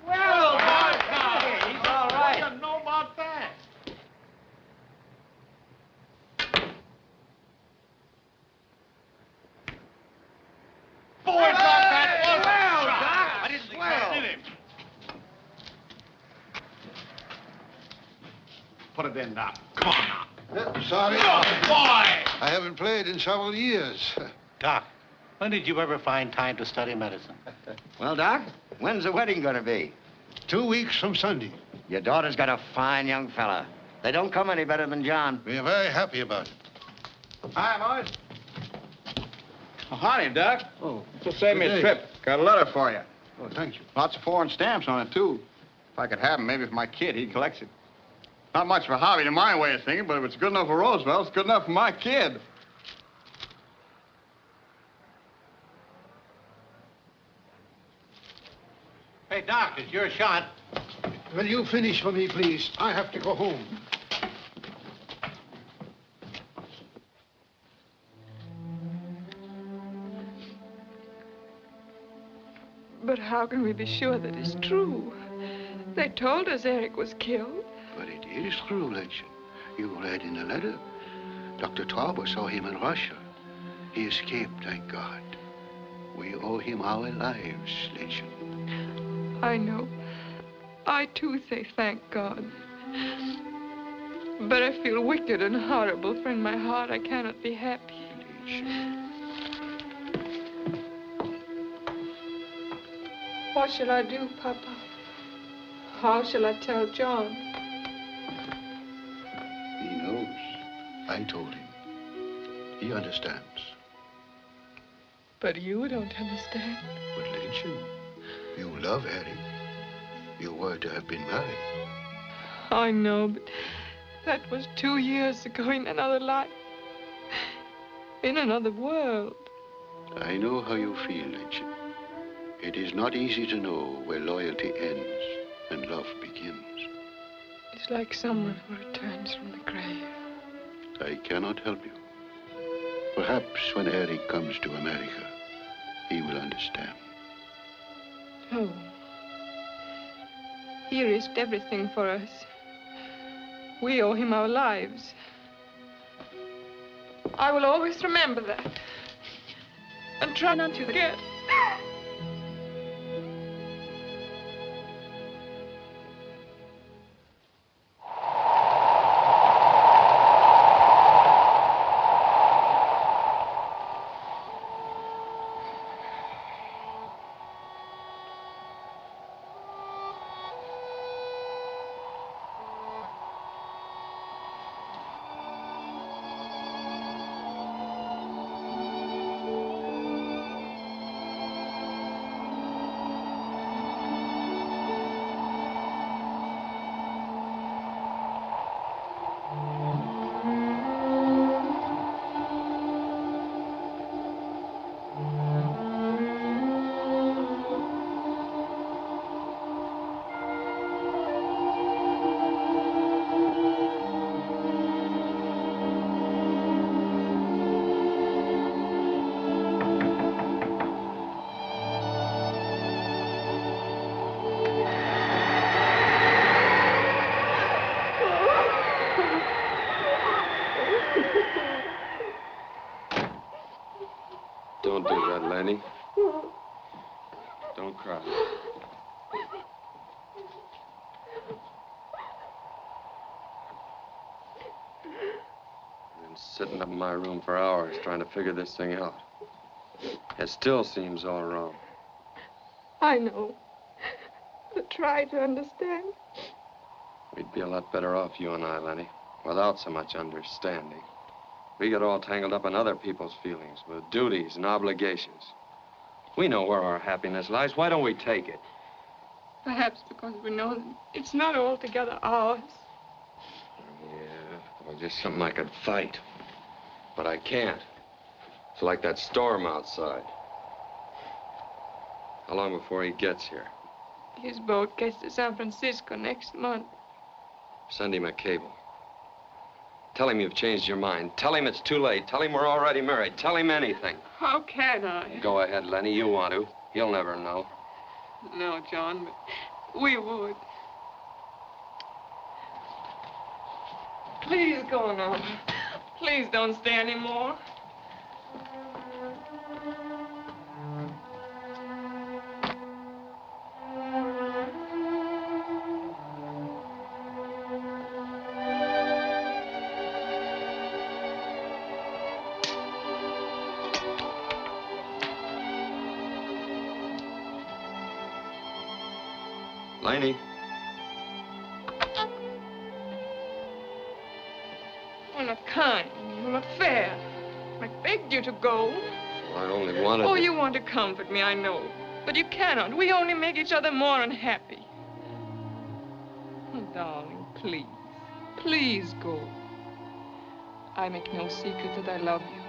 Well, he's all right. I don't know about that. Boy, got that one. Well, Doc. I didn't think I did him. Put it in, Doc. Come on now. Sorry. Oh, boy! I haven't played in several years. Doc, when did you ever find time to study medicine? Well, Doc, when's the wedding going to be? 2 weeks from Sunday. Your daughter's got a fine young fella. They don't come any better than John. We are very happy about it. Hi, boys. Oh, howdy, Doc. Oh, Just saved me good a day. trip. Got a letter for you. Oh, thank you. Lots of foreign stamps on it, too. If I could have them, maybe for my kid, he'd collect it. Not much of a hobby to my way of thinking, but if it's good enough for Roosevelt, it's good enough for my kid. Hey, Doc, it's your shot. Will you finish for me, please? I have to go home. But how can we be sure that it's true? They told us Eric was killed. But it is true, Ländchen. You read in the letter. Dr. Trevor saw him in Russia. He escaped, thank God. We owe him our lives, Ländchen. I know. I, too, say thank God. But I feel wicked and horrible, for in my heart I cannot be happy. What shall I do, Papa? How shall I tell John? He knows. I told him. He understands. But you don't understand. But Ländchen, you love Eric. You were to have been married. I know, but that was 2 years ago in another life. In another world. I know how you feel, Ländchen. It is not easy to know where loyalty ends and love begins. It's like someone who returns from the grave. I cannot help you. Perhaps when Eric comes to America, he will understand. Oh. He risked everything for us. We owe him our lives. I will always remember that. And try not to forget. Don't do that, Lanny. Don't cry. I've been sitting up in my room for hours trying to figure this thing out. It still seems all wrong. I know. But try to understand. We'd be a lot better off, you and I, Lenny, without so much understanding. We get all tangled up in other people's feelings with duties and obligations. We know where our happiness lies. Why don't we take it? Perhaps because we know that it's not altogether ours. Yeah, well, just something I could fight. But I can't. It's like that storm outside. How long before he gets here? His boat gets to San Francisco next month. Send him a cable. Tell him you've changed your mind. Tell him it's too late. Tell him we're already married. Tell him anything. How can I? Go ahead, Lenny. You want to. He'll never know. No, John, but we would. Please go now. Please don't stay anymore. Laney. You're not kind. You're not fair. I begged you to go. Well, I only wanted Oh, to... you want to comfort me, I know. But you cannot. We only make each other more unhappy. Oh, darling, please. Please go. I make no secret that I love you.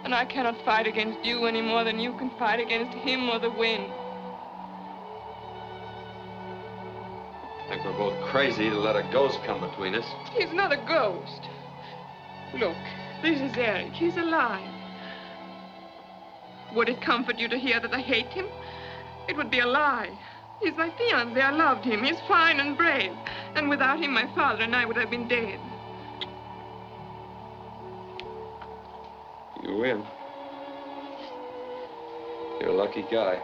And I cannot fight against you any more than you can fight against him or the wind. I think we're both crazy to let a ghost come between us. He's not a ghost. Look, this is Eric. He's alive. Would it comfort you to hear that I hate him? It would be a lie. He's my fiancé. I loved him. He's fine and brave. And without him, my father and I would have been dead. You win. You're a lucky guy.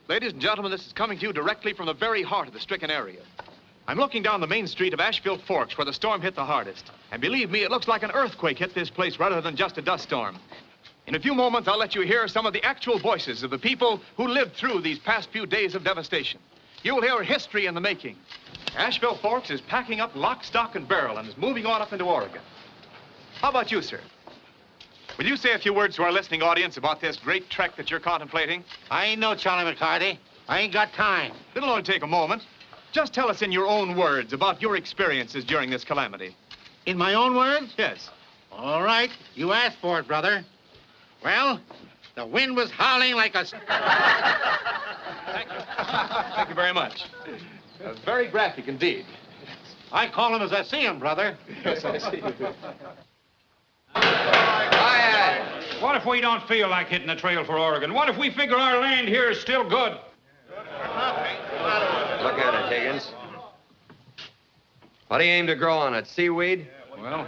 Ladies and gentlemen, this is coming to you directly from the very heart of the stricken area. I'm looking down the main street of Asheville Forks where the storm hit the hardest. And believe me, it looks like an earthquake hit this place rather than just a dust storm. In a few moments, I'll let you hear some of the actual voices of the people who lived through these past few days of devastation. You'll hear history in the making. Asheville Forks is packing up lock, stock, and barrel and is moving on up into Oregon. How about you, sir? Will you say a few words to our listening audience about this great trek that you're contemplating? I ain't no Charlie McCarty. I ain't got time. It'll only take a moment. Just tell us in your own words about your experiences during this calamity. In my own words? Yes. All right. You asked for it, brother. Well, the wind was howling like a... Thank you very much. Very graphic indeed. I call them as I see them, brother. Yes, I see you do. What if we don't feel like hitting the trail for Oregon? What if we figure our land here is still good? Look at it, Higgins. What do you aim to grow on it? Seaweed? Well,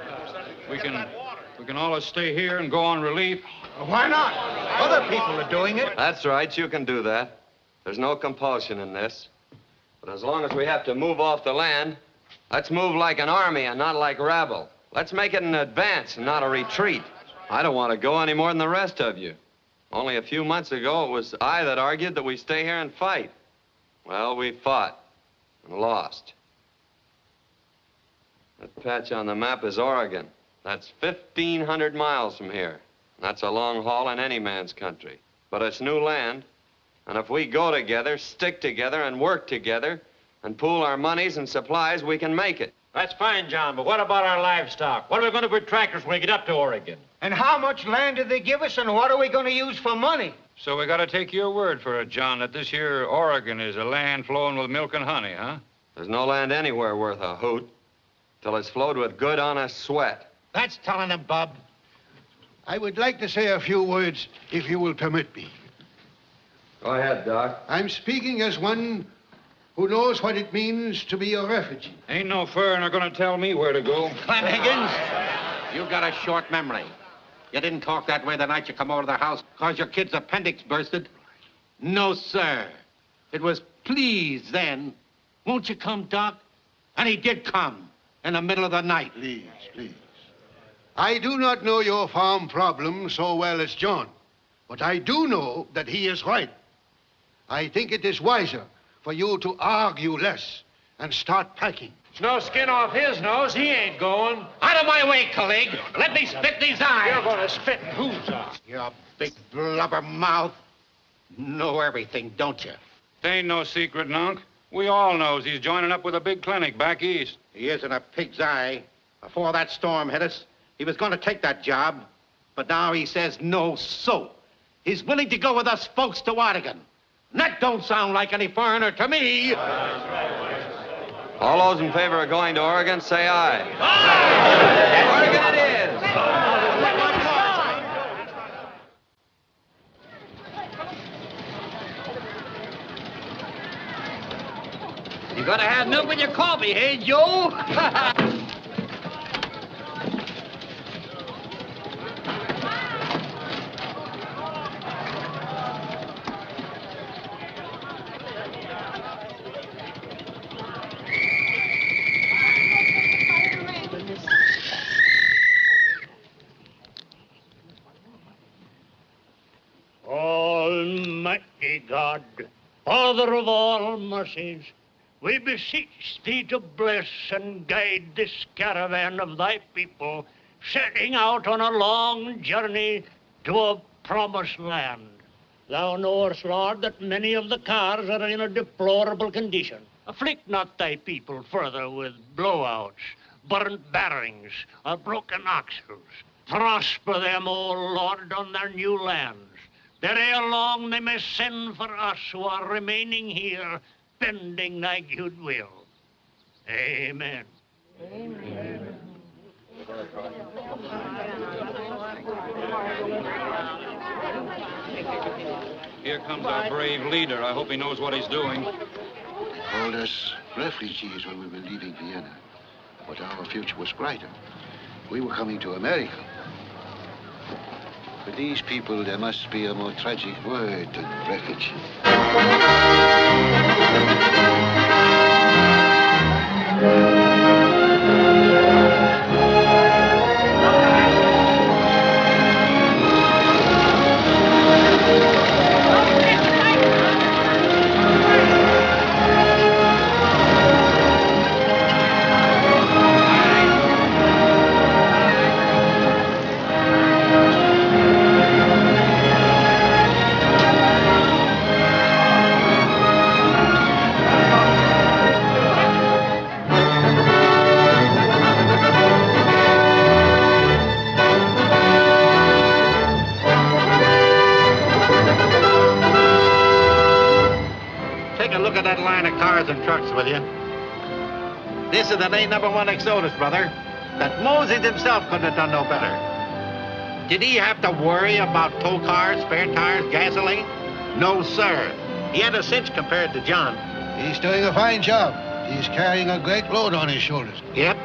we can always stay here and go on relief. Why not? Other people are doing it. That's right, you can do that. There's no compulsion in this. But as long as we have to move off the land, let's move like an army and not like rabble. Let's make it an advance and not a retreat. I don't want to go any more than the rest of you. Only a few months ago, it was I that argued that we stay here and fight. Well, we fought and lost. That patch on the map is Oregon. That's 1,500 miles from here. That's a long haul in any man's country. But it's new land. And if we go together, stick together, and work together, and pool our monies and supplies, we can make it. That's fine, John, but what about our livestock? What are we going to do with tractors when we get up to Oregon? And how much land did they give us, and what are we going to use for money? So we got to take your word for it, John, that this here Oregon is a land flowing with milk and honey, huh? There's no land anywhere worth a hoot till it's flowed with good, honest sweat. That's telling them, Bub. I would like to say a few words, if you will permit me. Go ahead, Doc. I'm speaking as one who knows what it means to be a refugee. Ain't no foreigner gonna tell me where to go. Clem Higgins, you got a short memory. You didn't talk that way the night you come over to the house because your kid's appendix bursted. No, sir. It was please then. Won't you come, Doc? And he did come in the middle of the night. Please, please. I do not know your farm problem so well as John, but I do know that he is right. I think it is wiser for you to argue less and start packing. There's no skin off his nose. He ain't going. Out of my way, colleague. Let me spit these eyes. You're going to spit in whose eye? You big blubber mouth. Know everything, don't you? It ain't no secret, Nunk. We all knows he's joining up with a big clinic back east. He isn't a pig's eye. Before that storm hit us, he was going to take that job. But now he says no, so. He's willing to go with us folks to Oregon. And that don't sound like any foreigner to me. All those in favor of going to Oregon, say aye. Aye! Oregon it is. You gotta have milk with your coffee, hey, Joe? Father of all mercies, we beseech thee to bless and guide this caravan of thy people setting out on a long journey to a promised land. Thou knowest, Lord, that many of the cars are in a deplorable condition. Afflict not thy people further with blowouts, burnt bearings, or broken axles. Prosper them, O Lord, on their new lands, that ere long they may send for us who are remaining here, pending thy good will. Amen. Amen. Here comes our brave leader. I hope he knows what he's doing. They called us refugees when we were leaving Vienna, but our future was brighter. We were coming to America. For these people, there must be a more tragic word than refugee. Look at that line of cars and trucks, will you? This is the A1 Exodus, brother. That Moses himself couldn't have done no better. Did he have to worry about tow cars, spare tires, gasoline? No, sir. He had a cinch compared to John. He's doing a fine job. He's carrying a great load on his shoulders. Yep.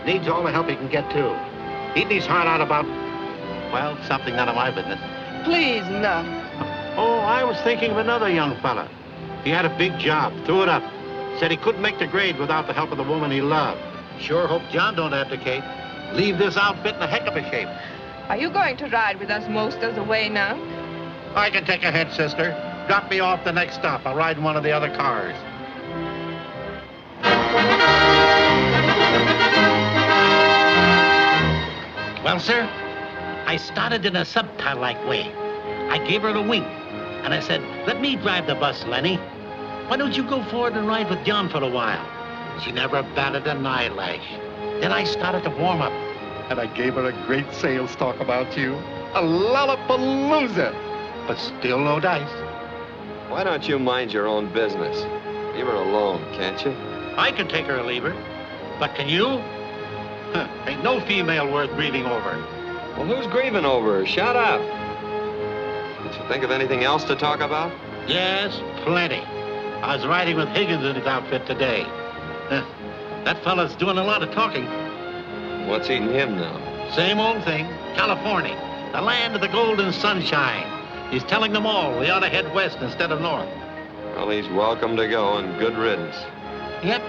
Needs all the help he can get, too. Eating his heart out about, well, something none of my business. Please, no. Oh, I was thinking of another young fella. He had a big job, threw it up. Said he couldn't make the grade without the help of the woman he loved. Sure hope John don't abdicate. Leave this outfit in a heck of a shape. Are you going to ride with us most of the way now? I can take ahead, sister. Drop me off the next stop. I'll ride in one of the other cars. Well, sir, I started in a subtle-like way. I gave her a wink. And I said, let me drive the bus, Lenny. Why don't you go forward and ride with John for a while? She never batted an eyelash. Then I started to warm up. And I gave her a great sales talk about you. A lollapalooza. But still no dice. Why don't you mind your own business? Leave her alone, can't you? I can take her or leave her. But can you? Huh, ain't no female worth grieving over. Well, who's grieving over her? Shut up. Did you think of anything else to talk about? Yes, plenty. I was riding with Higgins in his outfit today. That fella's doing a lot of talking. What's eating him now? Same old thing. California, the land of the golden sunshine. He's telling them all we ought to head west instead of north. Well, he's welcome to go, and good riddance. Yep.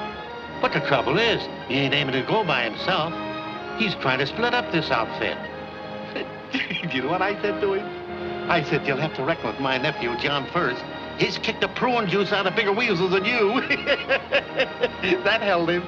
But the trouble is, he ain't aiming to go by himself. He's trying to split up this outfit. You know what I said to him? I said, you'll have to reckon with my nephew, John, first. He's kicked the prune juice out of bigger weasels than you. That held him.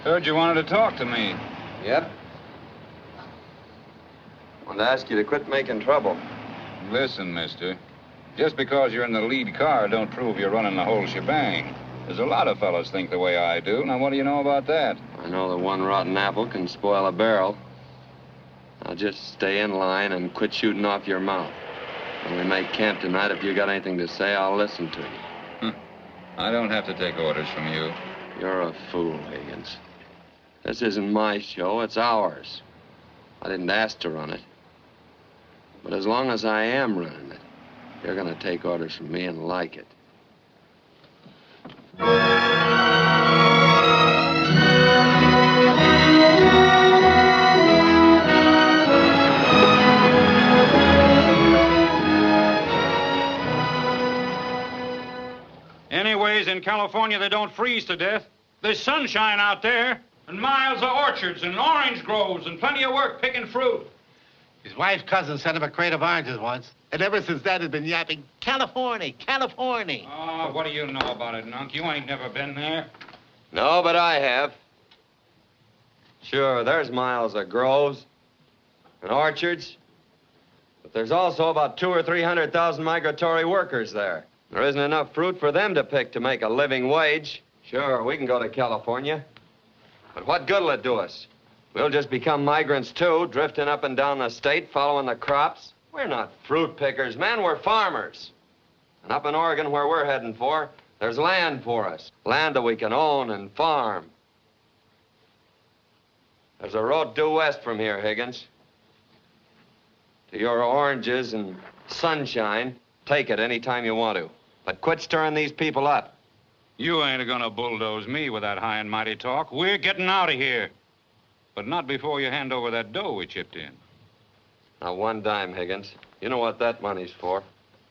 Heard you wanted to talk to me. Yep. I wanted to ask you to quit making trouble. Listen, mister. Just because you're in the lead car don't prove you're running the whole shebang. There's a lot of fellas think the way I do. Now, what do you know about that? I know that one rotten apple can spoil a barrel. Now, just stay in line and quit shooting off your mouth. When we make camp tonight, if you got anything to say, I'll listen to you. I don't have to take orders from you. You're a fool, Higgins. This isn't my show, it's ours. I didn't ask to run it. But as long as I am running it, you're gonna take orders from me and like it. Anyways, in California, they don't freeze to death. There's sunshine out there, and miles of orchards and orange groves and plenty of work picking fruit. His wife's cousin sent him a crate of oranges once, and ever since that, he's been yapping, California, California. Oh, what do you know about it, Nunk? You ain't never been there. No, but I have. Sure, there's miles of groves and orchards, but there's also about 200,000 or 300,000 migratory workers there. There isn't enough fruit for them to pick to make a living wage. Sure, we can go to California, but what good'll it do us? We'll just become migrants, too, drifting up and down the state, following the crops. We're not fruit pickers, man. We're farmers. And up in Oregon, where we're heading for, there's land for us. Land that we can own and farm. There's a road due west from here, Higgins. To your oranges and sunshine. Take it any time you want to. But quit stirring these people up. You ain't gonna bulldoze me with that high and mighty talk. We're getting out of here. But not before you hand over that dough we chipped in. Now, 1 dime, Higgins. You know what that money's for.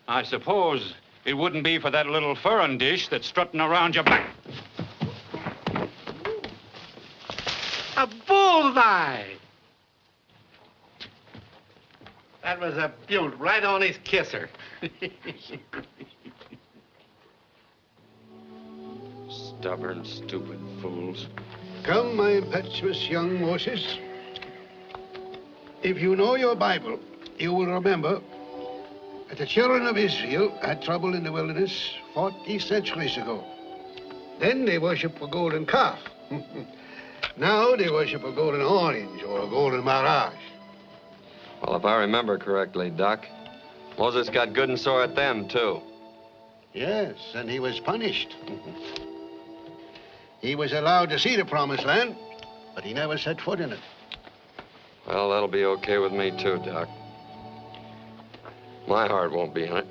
I suppose it wouldn't be for that little furrin dish that's strutting around your back. A bullseye! That was a beaut right on his kisser. Stubborn, stupid fools. Come, my impetuous young Moses. If you know your Bible, you will remember that the children of Israel had trouble in the wilderness 40 centuries ago. Then they worshiped a golden calf. Now they worship a golden orange or a golden mirage. Well, if I remember correctly, Doc, Moses got good and sore at them, too. Yes, and he was punished. He was allowed to see the promised land, but he never set foot in it. Well, that'll be okay with me, too, Doc. My heart won't be in it.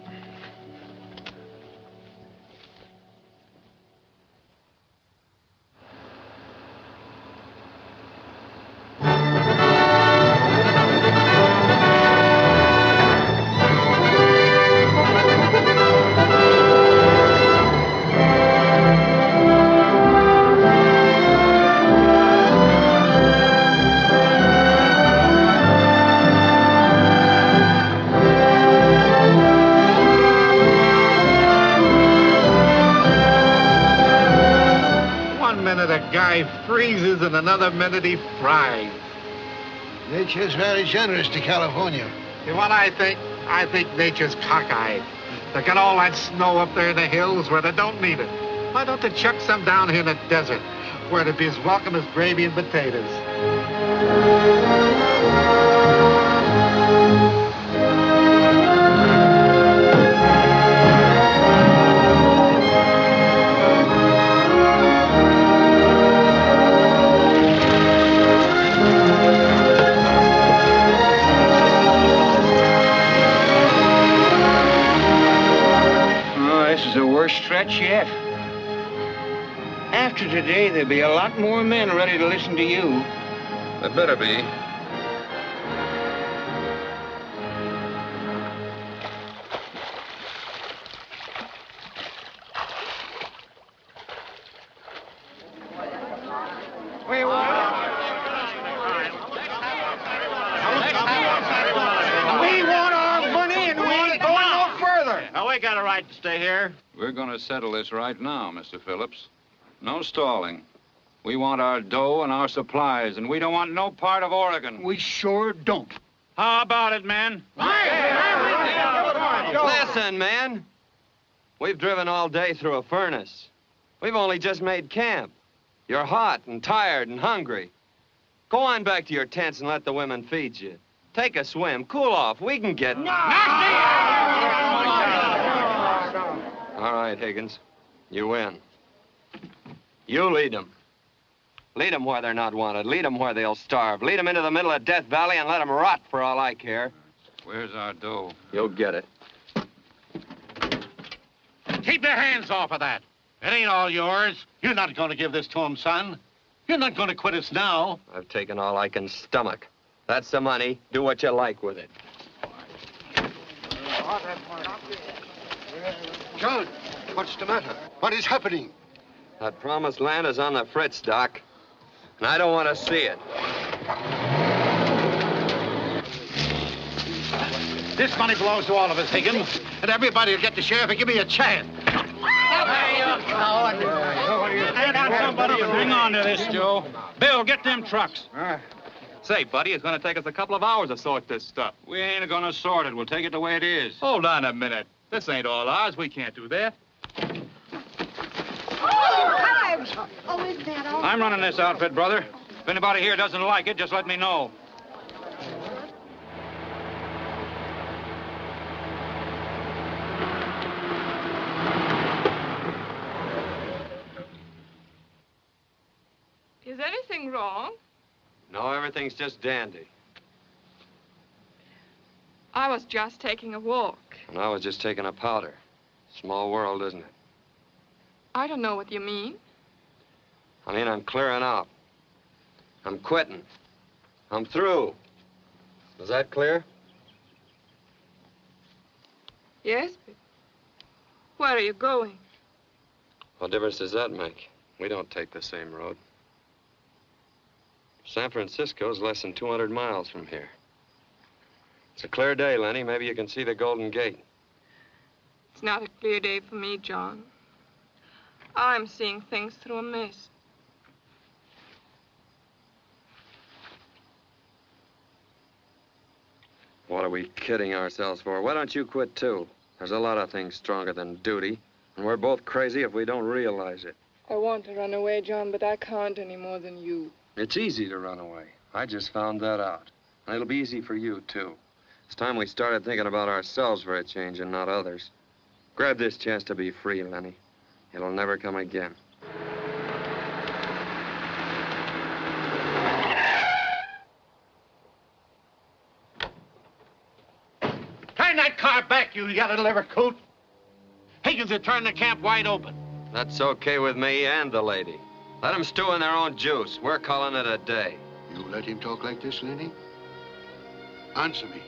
Freezes and another minute he fries. Nature's very generous to California. You know what I think nature's cockeyed. They got all that snow up there in the hills where they don't need it. Why don't they chuck some down here in the desert where it'd be as welcome as gravy and potatoes? Stretch yet. After today, there'll be a lot more men ready to listen to you. There better be. We want our money and we ain't going no further. Now, we got a right to stay here. We're going to settle this right now, Mr. Phillips. No stalling. We want our dough and our supplies, and we don't want no part of Oregon. We sure don't. How about it, man? Aye. Listen, man. We've driven all day through a furnace. We've only just made camp. You're hot and tired and hungry. Go on back to your tents and let the women feed you. Take a swim, cool off. We can get... No! All right, Higgins. You win. You lead them. Lead them where they're not wanted. Lead them where they'll starve. Lead them into the middle of Death Valley and let them rot for all I care. Where's our dough? You'll get it. Keep your hands off of that. It ain't all yours. You're not going to give this to him, son. You're not going to quit us now. I've taken all I can stomach. That's the money. Do what you like with it. John, what's the matter? What is happening? That promised land is on the fritz, Doc. And I don't want to see it. This money belongs to all of us, Higgins. And everybody will get the share if you give me a chance. Stand on somebody and hang on to this, Joe. Bill, get them trucks. Say, buddy, it's going to take us a couple of hours to sort this stuff. We ain't going to sort it. We'll take it the way it is. Hold on a minute. This ain't all ours. We can't do that. Oh, isn't that all? I'm running this outfit, brother. If anybody here doesn't like it, just let me know. Is anything wrong? No, everything's just dandy. I was just taking a walk. And I was just taking a powder. Small world, isn't it? I don't know what you mean. I mean, I'm clearing out. I'm quitting. I'm through. Is that clear? Yes, but where are you going? What difference does that make? We don't take the same road. San Francisco's less than 200 miles from here. It's a clear day, Lenny. Maybe you can see the Golden Gate. It's not a clear day for me, John. I'm seeing things through a mist. What are we kidding ourselves for? Why don't you quit, too? There's a lot of things stronger than duty, and we're both crazy if we don't realize it. I want to run away, John, but I can't any more than you. It's easy to run away. I just found that out. And it'll be easy for you, too. It's time we started thinking about ourselves for a change and not others. Grab this chance to be free, Lenny. It'll never come again. Turn that car back, you yellow liver coot. Higgins will turn the camp wide open. That's okay with me and the lady. Let them stew in their own juice. We're calling it a day. You let him talk like this, Lenny? Answer me.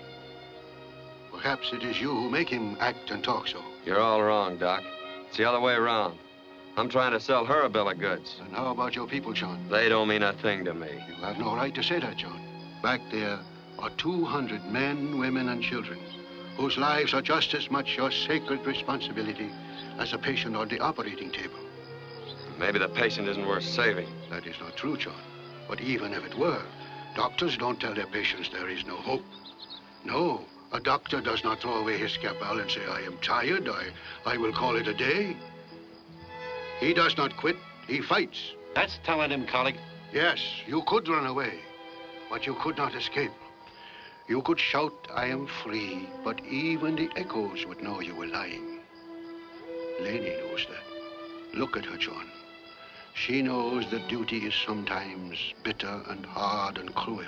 Perhaps it is you who make him act and talk so. You're all wrong, Doc. It's the other way around. I'm trying to sell her a bill of goods. And how about your people, John? They don't mean a thing to me. You have no right to say that, John. Back there are 200 men, women, and children whose lives are just as much your sacred responsibility as a patient on the operating table. Maybe the patient isn't worth saving. That is not true, John. But even if it were, doctors don't tell their patients there is no hope. No, a doctor does not throw away his scalpel and say, I am tired, I will call it a day. He does not quit, he fights. That's telling him, colleague. Yes, you could run away, but you could not escape. You could shout, I am free, but even the echoes would know you were lying. Lady knows that. Look at her, John. She knows that duty is sometimes bitter and hard and cruel.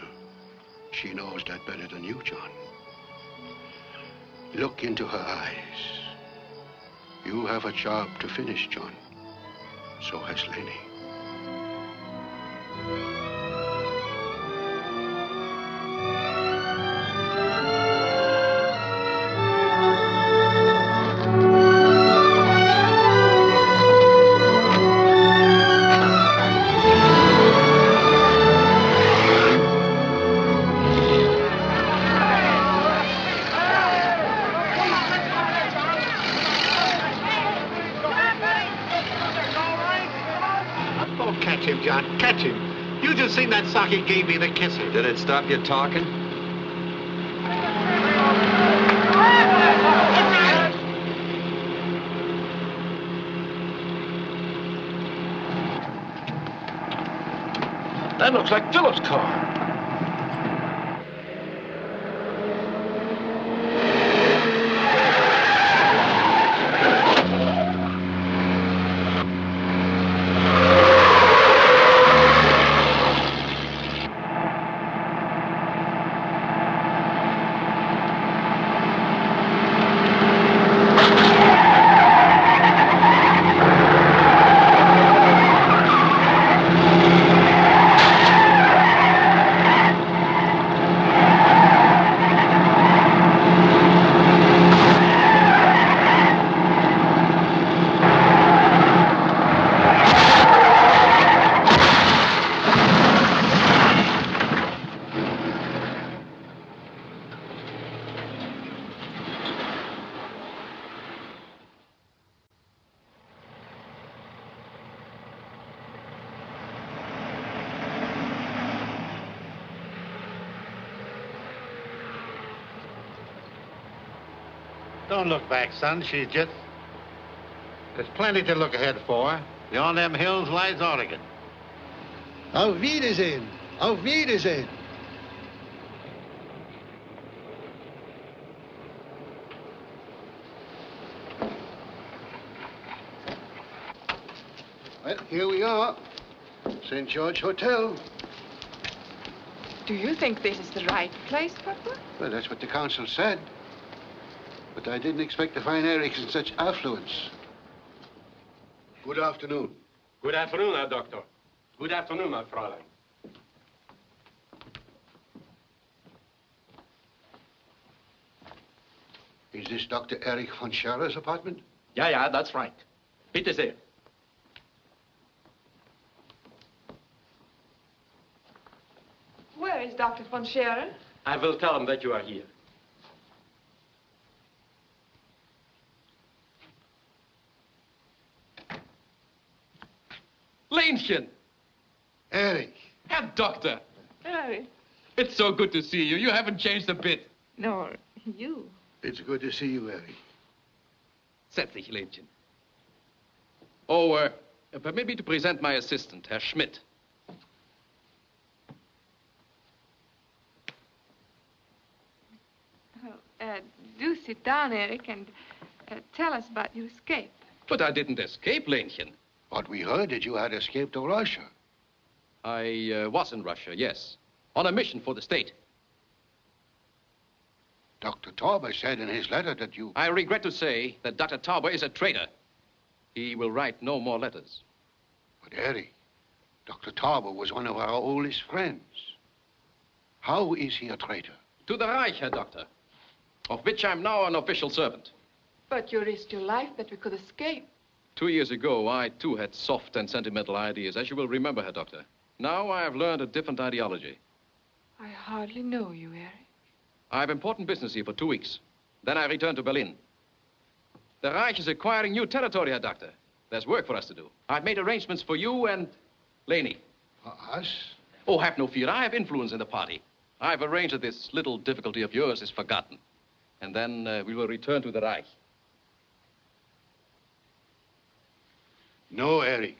She knows that better than you, John. Look into her eyes. You have a job to finish, John. So has Lenny. Catch him. You just seen that sock he gave me the kisser. Did it stop you talking? That looks like Philip's car. Don't look back, son. She's just... There's plenty to look ahead for. Beyond them hills lies Oregon. Auf Wiedersehen. Auf Wiedersehen. Well, here we are. St. George Hotel. Do you think this is the right place, Papa? Well, that's what the council said. But I didn't expect to find Eric in such affluence. Good afternoon. Good afternoon, Herr Doctor. Good afternoon, my Fräulein. Is this Dr. Erich von Scherer's apartment? Ja, that's right. Bitte sehr. Where is Dr. von Scherer? I will tell him that you are here. Lenchen! Eric. Herr Doctor! Eric. It's so good to see you. You haven't changed a bit. No, you. It's good to see you, Eric. Setz dich, Lenchen. Oh, permit me to present my assistant, Herr Schmidt. Do sit down, Eric, and tell us about your escape. But I didn't escape, Lenchen. What we heard that you had escaped to Russia. I was in Russia, yes. On a mission for the state. Dr. Tauber said in his letter that you... I regret to say that Dr. Tauber is a traitor. He will write no more letters. But, Eric, Dr. Tauber was one of our oldest friends. How is he a traitor? To the Reich, Herr Doctor, of which I'm now an official servant. But you risked your life that we could escape. 2 years ago, I, too, had soft and sentimental ideas, as you will remember, Herr Doctor. Now I have learned a different ideology. I hardly know you, Eric. I have important business here for 2 weeks. Then I return to Berlin. The Reich is acquiring new territory, Herr Doctor. There's work for us to do. I've made arrangements for you and Leni. Us? Oh, have no fear. I have influence in the party. I've arranged that this little difficulty of yours is forgotten. And then we will return to the Reich. No, Eric.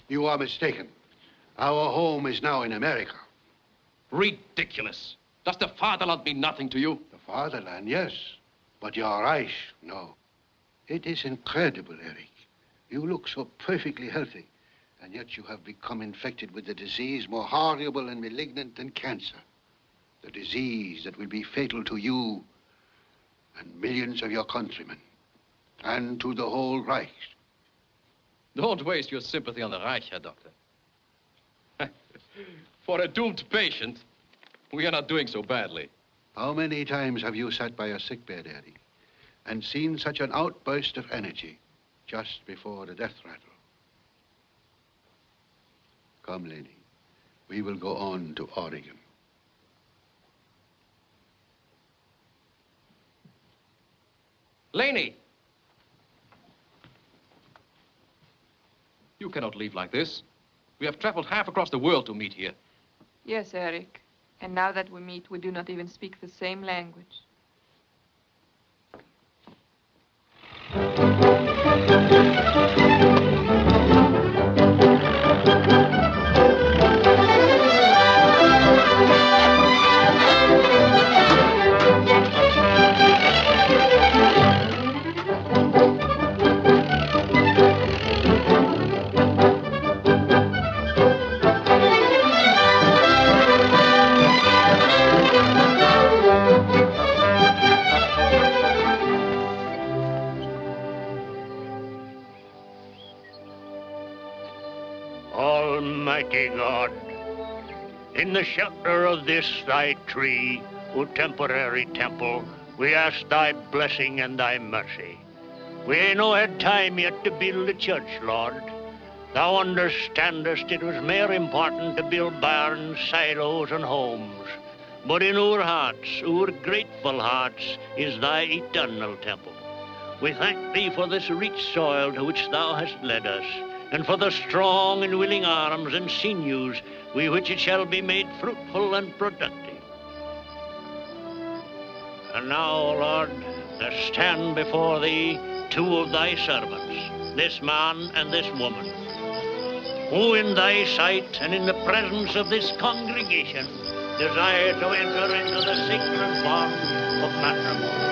You are mistaken. Our home is now in America. Ridiculous. Does the fatherland mean nothing to you? The fatherland, yes. But your Reich, no. It is incredible, Eric. You look so perfectly healthy, and yet you have become infected with a disease more horrible and malignant than cancer. The disease that will be fatal to you and millions of your countrymen, and to the whole Reich. Don't waste your sympathy on the Reich, Herr Doctor. For a doomed patient, we are not doing so badly. How many times have you sat by a sickbed, Eric, and seen such an outburst of energy just before the death rattle? Come, Leni. We will go on to Oregon. Leni! You cannot leave like this. We have traveled half across the world to meet here. Yes, Eric. And now that we meet, we do not even speak the same language. Almighty God, in the shelter of this thy tree, O temporary temple, we ask thy blessing and thy mercy. We ain't no had time yet to build a church, Lord. Thou understandest it was more important to build barns, silos, and homes. But in our hearts, our grateful hearts, is thy eternal temple. We thank thee for this rich soil to which thou hast led us, and for the strong and willing arms and sinews with which it shall be made fruitful and productive. And now, Lord, there stand before thee two of thy servants, this man and this woman, who in thy sight and in the presence of this congregation desire to enter into the sacred bond of matrimony.